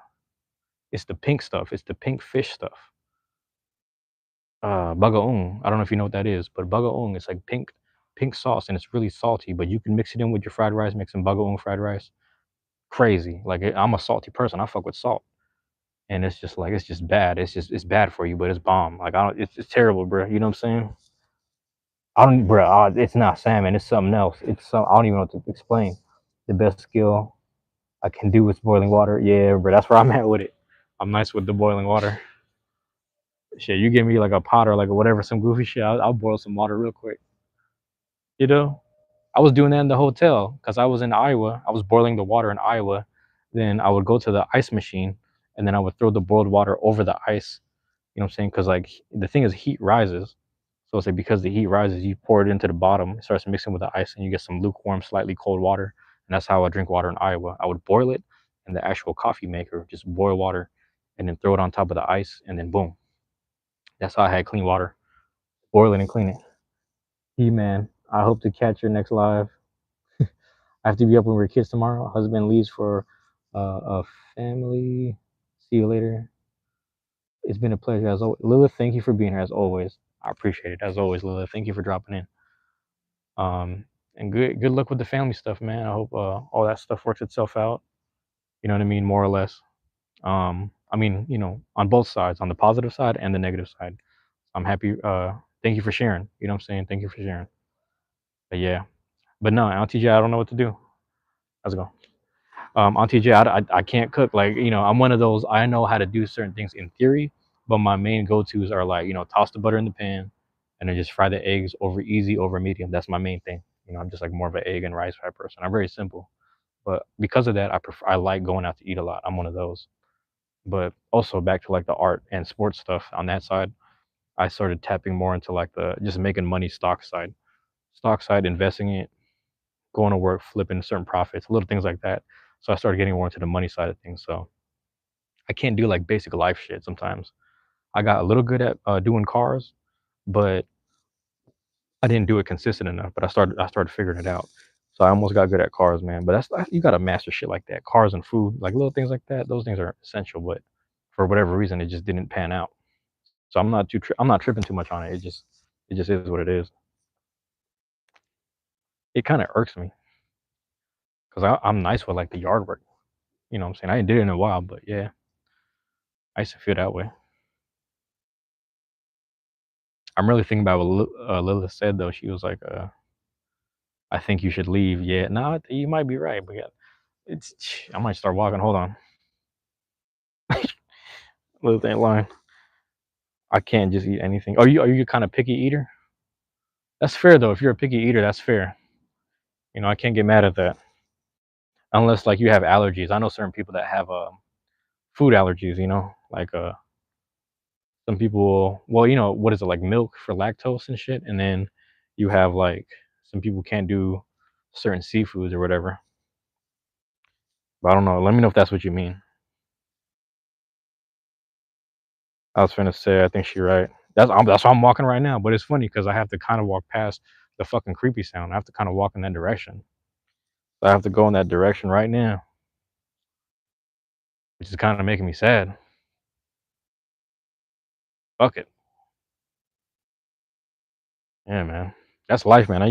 It's the pink stuff. It's the pink fish stuff. Bagaong. I don't know if you know what that is, but bagaong is like pink sauce and it's really salty. But you can mix it in with your fried rice, make some bagaong fried rice. Crazy. Like I'm a salty person. I fuck with salt, and it's just like it's just bad. It's bad for you, but it's bomb. Like I don't. It's terrible, bro. You know what I'm saying? I don't, bro. It's not salmon. It's something else. It's some. I don't even know what to explain. The best skill I can do is boiling water. Yeah, bro. That's where I'm at with it. I'm nice with the boiling water. Shit, you give me like a pot or like a whatever, some goofy shit. I'll boil some water real quick. You know, I was doing that in the hotel because I was in Iowa. I was boiling the water in Iowa. Then I would go to the ice machine and then I would throw the boiled water over the ice. You know what I'm saying? Because like the thing is, heat rises. So it's like because the heat rises, you pour it into the bottom, it starts mixing with the ice, and you get some lukewarm, slightly cold water. And that's how I drink water in Iowa. I would boil it in the actual coffee maker, just boil water, and then throw it on top of the ice, and then boom. That's how I had clean water. Boil it and clean it. He man, I hope to catch your next live. I have to be up when we're kids tomorrow. Husband leaves for a family. See you later. It's been a pleasure as always. Lilith, thank you for being here as always. I appreciate it as always, Lilith. Thank you for dropping in. And good luck with the family stuff, man. I hope all that stuff works itself out. You know what I mean, more or less. I mean, you know, on both sides, on the positive side and the negative side. I'm happy. Thank you for sharing. You know what I'm saying? Thank you for sharing. But yeah, but no, Auntie J, I don't know what to do. How's it going? Auntie J, I can't cook. Like, you know, I'm one of those. I know how to do certain things in theory, but my main go-tos are like, you know, toss the butter in the pan, and then just fry the eggs over easy, over medium. That's my main thing. You know, I'm just like more of an egg and rice fry person. I'm very simple, but because of that, I like going out to eat a lot. I'm one of those. But also back to like the art and sports stuff on that side, I started tapping more into like the just making money stock side, investing it, going to work, flipping certain profits, little things like that. So I started getting more into the money side of things. So I can't do like basic life shit sometimes. I got a little good at doing cars, but I didn't do it consistent enough. But I started figuring it out. So I almost got good at cars, man. But you gotta master shit like that. Cars and food, like little things like that. Those things are essential, but for whatever reason, it just didn't pan out. So I'm not tripping too much on it. It just is what it is. It kind of irks me because I'm nice with like the yard work. You know what I'm saying? I ain't did it in a while, but yeah, I used to feel that way. I'm really thinking about what Lilith said though. She was like, "I think you should leave." Yeah, no, you might be right, but yeah, it's I might start walking. Hold on, Lilith ain't lying. I can't just eat anything. Are you kind of picky eater? That's fair though. If you're a picky eater, that's fair. You know, I can't get mad at that. Unless like you have allergies. I know certain people that have food allergies. You know, like some people. Well, you know, what is it like milk for lactose and shit, and then you have like some people can't do certain seafoods or whatever. But I don't know. Let me know if that's what you mean. I was finna say, I think she's right. That's why I'm walking right now. But it's funny because I have to kind of walk past the fucking creepy sound. I have to kind of walk in that direction. So I have to go in that direction right now, which is kind of making me sad. Fuck it. Yeah, man. That's life, man.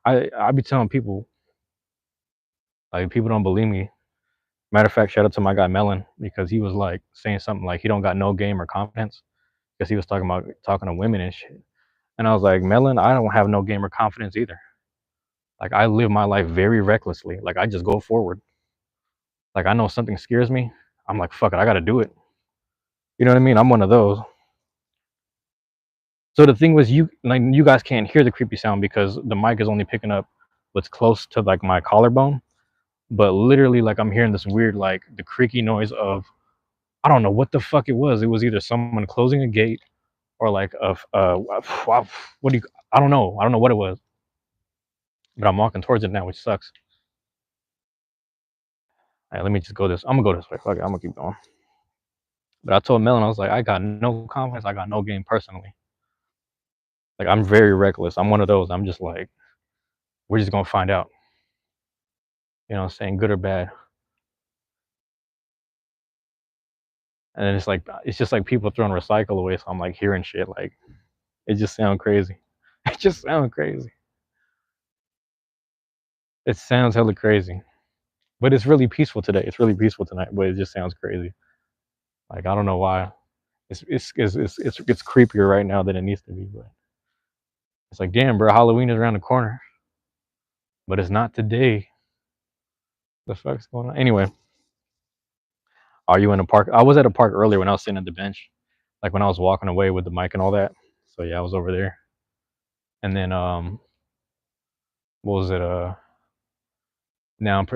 I be telling people, like, people don't believe me. Matter of fact, shout out to my guy Melon because he was like saying something like he don't got no game or confidence because he was talking to women and shit. And I was like, Melon, I don't have no game or confidence either. Like I live my life very recklessly. Like I just go forward. Like I know something scares me. I'm like, fuck it, I gotta do it. You know what I mean? I'm one of those. So the thing was, you guys can't hear the creepy sound because the mic is only picking up what's close to like my collarbone. But literally, like I'm hearing this weird, like the creaky noise of I don't know what the fuck it was. It was either someone closing a gate or like what do you? I don't know. I don't know what it was. But I'm walking towards it now, which sucks. All right, let me just go this. I'm gonna go this way. Fuck it, I'm gonna keep going. But I told Melon, I was like, I got no confidence. I got no game personally. Like I'm very reckless. I'm one of those. I'm just like, we're just gonna find out. You know what I'm saying? Good or bad. And then it's just like people throwing recycle away. So I'm like hearing shit. Like it just sounds crazy. It just sounds crazy. It sounds hella crazy. But it's really peaceful today. It's really peaceful tonight. But it just sounds crazy. Like I don't know why. It's creepier right now than it needs to be. But it's like, damn, bro, Halloween is around the corner. But it's not today. The fuck's going on? Anyway, are you in a park? I was at a park earlier when I was sitting at the bench, like when I was walking away with the mic and all that. So yeah, I was over there. And then what was it? Now I'm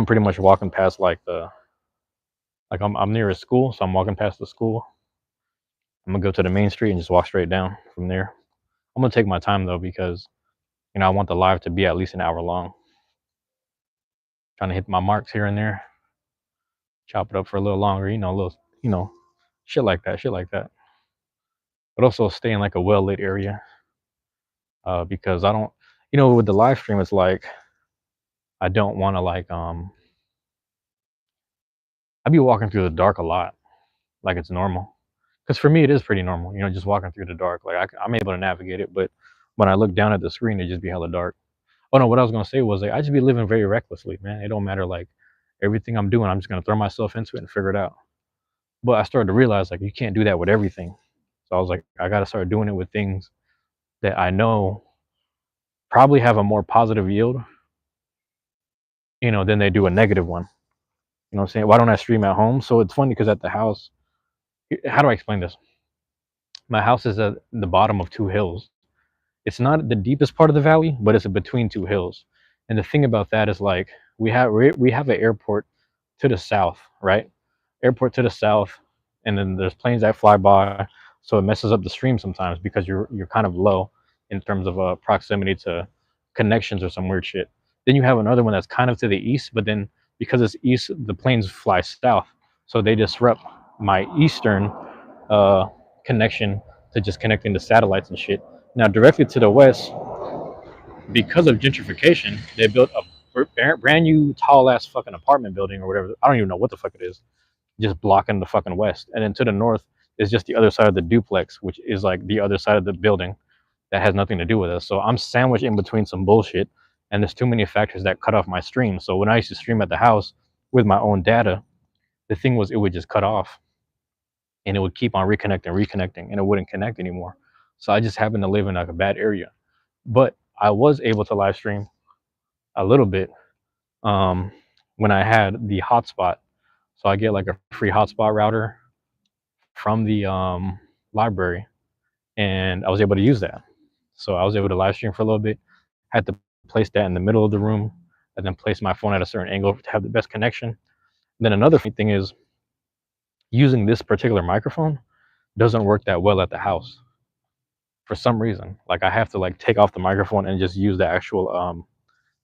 pretty much walking past like I'm near a school, so I'm walking past the school. I'm gonna go to the main street and just walk straight down from there. I'm gonna take my time though because I want the live to be at least an hour long. Trying to hit my marks here and there, chop it up for a little longer, a little, shit like that. But also stay in like a well lit area, because I don't, with the live stream, it's like I don't want to like I be walking through the dark a lot, like it's normal. Because for me, it is pretty normal, just walking through the dark. Like I'm able to navigate it, but when I look down at the screen, it just be hella dark. Oh no, what I was gonna say was like I just be living very recklessly, man. It don't matter like everything I'm doing, I'm just gonna throw myself into it and figure it out. But I started to realize like you can't do that with everything. So I was like, I gotta start doing it with things that I know probably have a more positive yield, than they do a negative one. You know what I'm saying? Why don't I stream at home? So it's funny because at the house, how do I explain this? My house is at the bottom of two hills. It's not the deepest part of the valley, but it's between two hills. And the thing about that is like we have an airport to the south, right? Airport to the south, and then there's planes that fly by, so it messes up the stream sometimes because you're kind of low in terms of proximity to connections or some weird shit. Then you have another one that's kind of to the east, but then because it's east, the planes fly south, so they disrupt my eastern uh, connection to just connecting to satellites and shit. Now, directly to the west, because of gentrification, they built a brand new tall ass fucking apartment building or whatever. I don't even know what the fuck it is, just blocking the fucking west. And then to the north, It's just the other side of the duplex, which is like the other side of the building that has nothing to do with us. So I'm sandwiched in between some bullshit, and there's too many factors that cut off my stream. So when I used to stream at the house with my own data, the thing was it would just cut off, and it would keep on reconnecting, and it wouldn't connect anymore. So I just happened to live in like a bad area, but I was able to live stream a little bit um, when I had the hotspot. So I get like a free hotspot router from the library, and I was able to use that. So I was able to live stream for a little bit. Had to place that in the middle of the room, and then place my phone at a certain angle to have the best connection. And then another thing is using this particular microphone doesn't work that well at the house for some reason. Like I have to like take off the microphone and just use the actual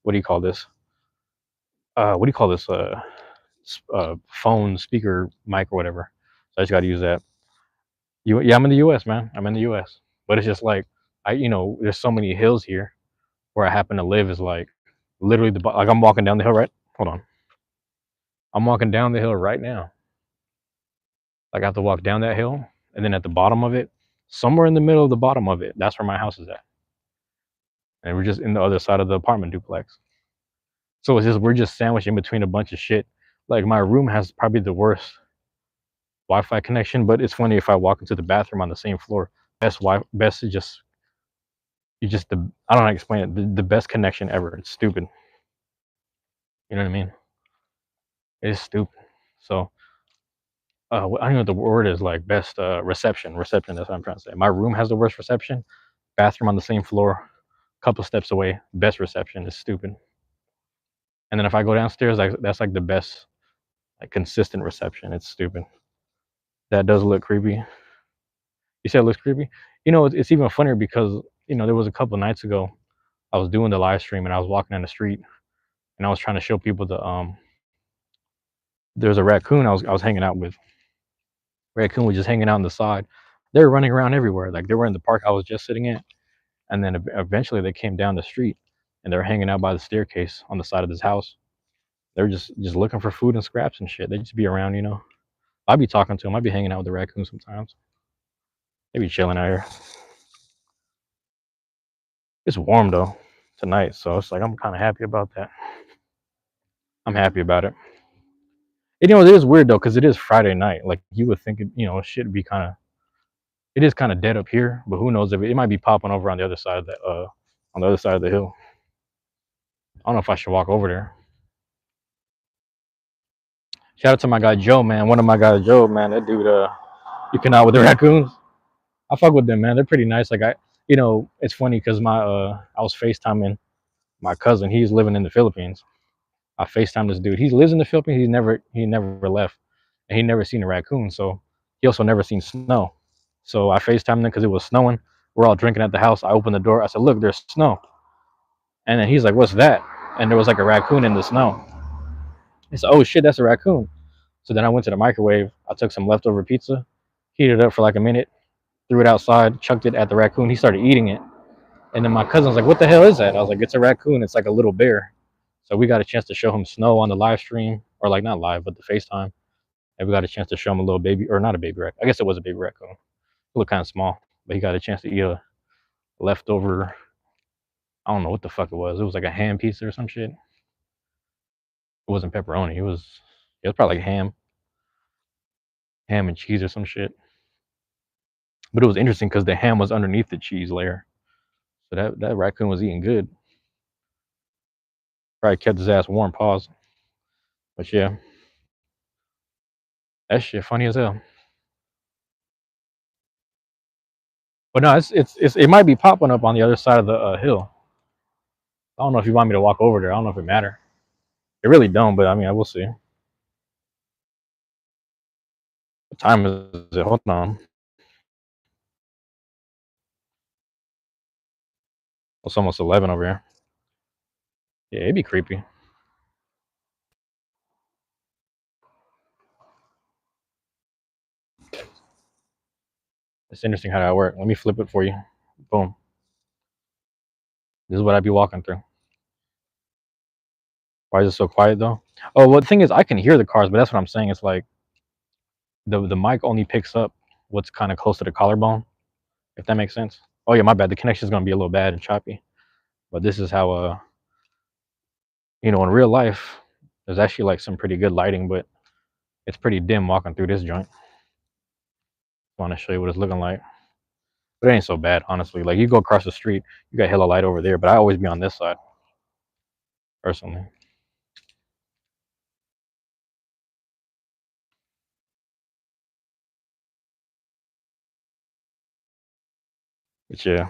what do you call this? What do you call this? Phone speaker mic or whatever. So I just got to use that. Yeah, I'm in the U.S., man. I'm in the U.S. But it's just like there's so many hills here where I happen to live. Is like literally like I'm walking down the hill. Right? Hold on. I'm walking down the hill right now. Like I have to walk down that hill, and then at the bottom of it, somewhere in the middle of the bottom of it, that's where my house is at. And we're just in the other side of the apartment duplex. So it's just we're just sandwiched in between a bunch of shit. Like my room has probably the worst Wi-Fi connection, but it's funny if I walk into the bathroom on the same floor. Best is just you just the I don't know how to explain it. The best connection ever. It's stupid. You know what I mean? It's stupid. So I don't know what the word is like best reception. Reception. That's what I'm trying to say. My room has the worst reception. Bathroom on the same floor, couple steps away. Best reception is stupid. And then if I go downstairs, like that's like the best, like consistent reception. It's stupid. That does look creepy. You said it looks creepy. It's even funnier because there was a couple nights ago I was doing the live stream and I was walking down the street and I was trying to show people there's a raccoon I was hanging out with. Raccoon was just hanging out on the side. They were running around everywhere. Like they were in the park I was just sitting in, and then eventually they came down the street and they were hanging out by the staircase on the side of this house. They were just looking for food and scraps and shit. They just be around. I'd be talking to them. I'd be hanging out with the raccoon sometimes. They be chilling out here. It's warm though tonight, so it's like I'm kind of happy about that. I'm happy about it. And, it is weird though because it is Friday night. Like you would think it should be kind of. It is kind of dead up here, but who knows if it might be popping over on the other side of the hill. I don't know if I should walk over there. Shout out to my guy Joe, man. One of my guys, Joe, man. That dude, you can out with the raccoons. I fuck with them, man. They're pretty nice. Like it's funny because I was FaceTiming my cousin. He's living in the Philippines. I FaceTime this dude. He lives in the Philippines. He never left, and he never seen a raccoon. So he also never seen snow. So I FaceTimed him because it was snowing. We're all drinking at the house. I opened the door. I said, "Look, there's snow." And then he's like, "What's that?" And there was like a raccoon in the snow. He said, "Oh shit, that's a raccoon." So then I went to the microwave. I took some leftover pizza, heated it up for like a minute, threw it outside, chucked it at the raccoon. He started eating it. And then my cousin was like, "What the hell is that?" I was like, "It's a raccoon. It's like a little bear." So we got a chance to show him Snow on the live stream, or like not live, but the FaceTime. And we got a chance to show him a little baby, or not a baby raccoon. I guess it was a baby raccoon. It looked kind of small, but he got a chance to eat a leftover. I don't know what the fuck it was. It was like a ham pizza or some shit. It wasn't pepperoni. It was probably like ham and cheese or some shit. But it was interesting because the ham was underneath the cheese layer. So that raccoon was eating good. Probably kept his ass warm. Pause. But yeah, that shit funny as hell. But no, it might be popping up on the other side of the hill. I don't know if you want me to walk over there. I don't know if it matter. It really don't, but I mean, I will see. What time is it? Hold on. It's almost 11 over here. Yeah, it'd be creepy. It's interesting how that works. Let me flip it for you. Boom. This is what I'd be walking through. Why is it so quiet though? Oh, well, the thing is, I can hear the cars, but that's what I'm saying. It's like the mic only picks up what's kind of close to the collarbone, if that makes sense. Oh yeah, my bad. The connection's gonna be a little bad and choppy, but this is how in real life, there's actually like some pretty good lighting, but it's pretty dim walking through this joint. I want to show you what it's looking like, but it ain't so bad, honestly. Like you go across the street, you got hella light over there, but I always be on this side, personally. But yeah,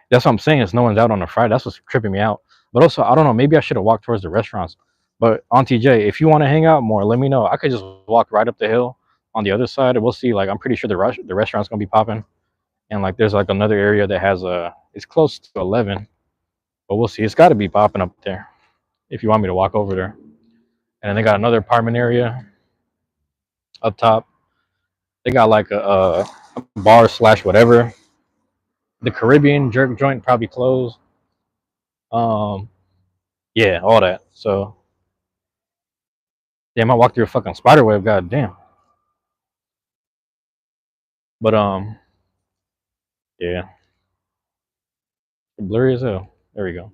that's what I'm saying. Is no one's out on a Friday. That's what's tripping me out. But also, I don't know. Maybe I should have walked towards the restaurants. But on TJ, if you want to hang out more, let me know. I could just walk right up the hill on the other side, and we'll see. Like I'm pretty sure the restaurant's gonna be popping, and like there's like another area that has it's close to 11, but we'll see. It's got to be popping up there if you want me to walk over there. And then they got another apartment area up top. They got like a bar slash whatever. The Caribbean jerk joint probably closed. Um, yeah, all that. So damn, I walked through a fucking spider web. God damn. But yeah, blurry as hell. There we go.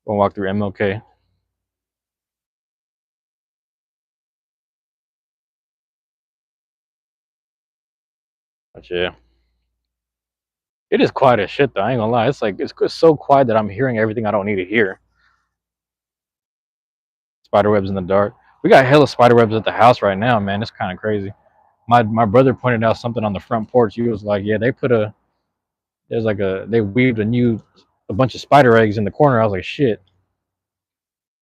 Gonna walk through MLK. But yeah, it is quiet as shit though. I ain't gonna lie. It's like it's so quiet that I'm hearing everything I don't need to hear. Spider webs in the dark. We got hella spider webs at the house right now, man. It's kind of crazy. My brother pointed out something on the front porch. He was like, "Yeah, they weaved a bunch of spider eggs in the corner." I was like, "Shit."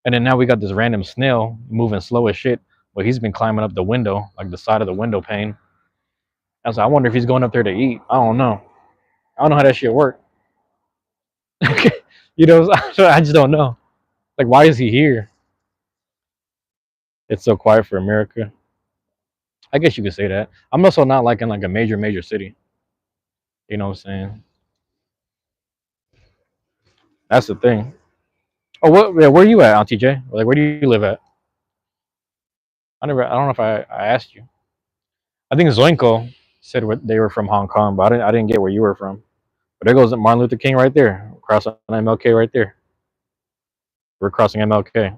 And then now we got this random snail moving slow as shit, but he's been climbing up the window, like the side of the window pane. I was like, I wonder if he's going up there to eat. I don't know. I don't know how that shit works. I just don't know. Like, why is he here? It's so quiet for America. I guess you could say that. I'm also not like in like a major city. You know what I'm saying? That's the thing. Oh, what? Yeah, where are you at, TJ? Like, where do you live at? I don't know if I asked you. I think Zoinko said they were from Hong Kong, but I didn't get where you were from. But there goes Martin Luther King right there, crossing MLK right there. We're crossing MLK.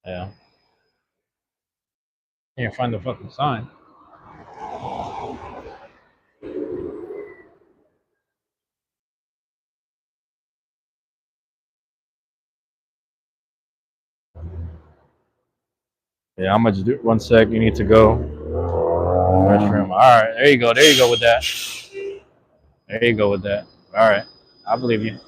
Yeah. Can't find the fucking sign. Yeah, I'm gonna just do 1 sec. You need to go. Restroom. All right, there you go. There you go with that. There you go with that. All right, I believe you.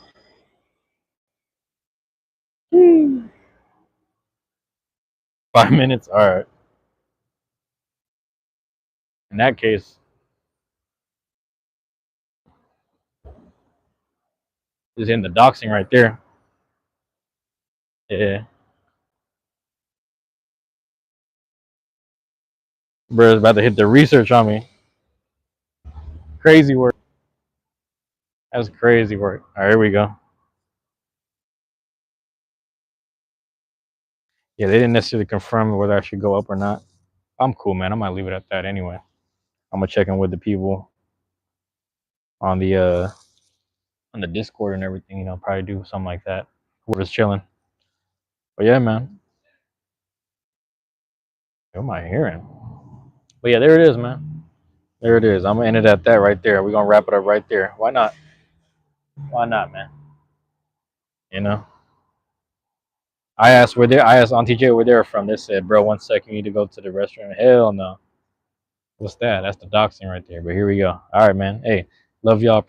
5 minutes. All right. In that case, just in the doxing right there. Yeah, bro's about to hit the research on me. Crazy work. That's crazy work. All right, here we go. Yeah, they didn't necessarily confirm whether I should go up or not. I'm cool, man. I might leave it at that anyway. I'm gonna check in with the people on the Discord and everything. Probably do something like that. Whoever's chilling. But yeah, man. What am I hearing? But yeah, there it is, man. There it is. I'm gonna end it at that right there. We're gonna wrap it up right there. Why not? Why not, man? You know. I asked Auntie J where they're from. They said, bro, 1 second, you need to go to the restroom. Hell no. What's that? That's the doxing right there. But here we go. All right, man. Hey, love y'all.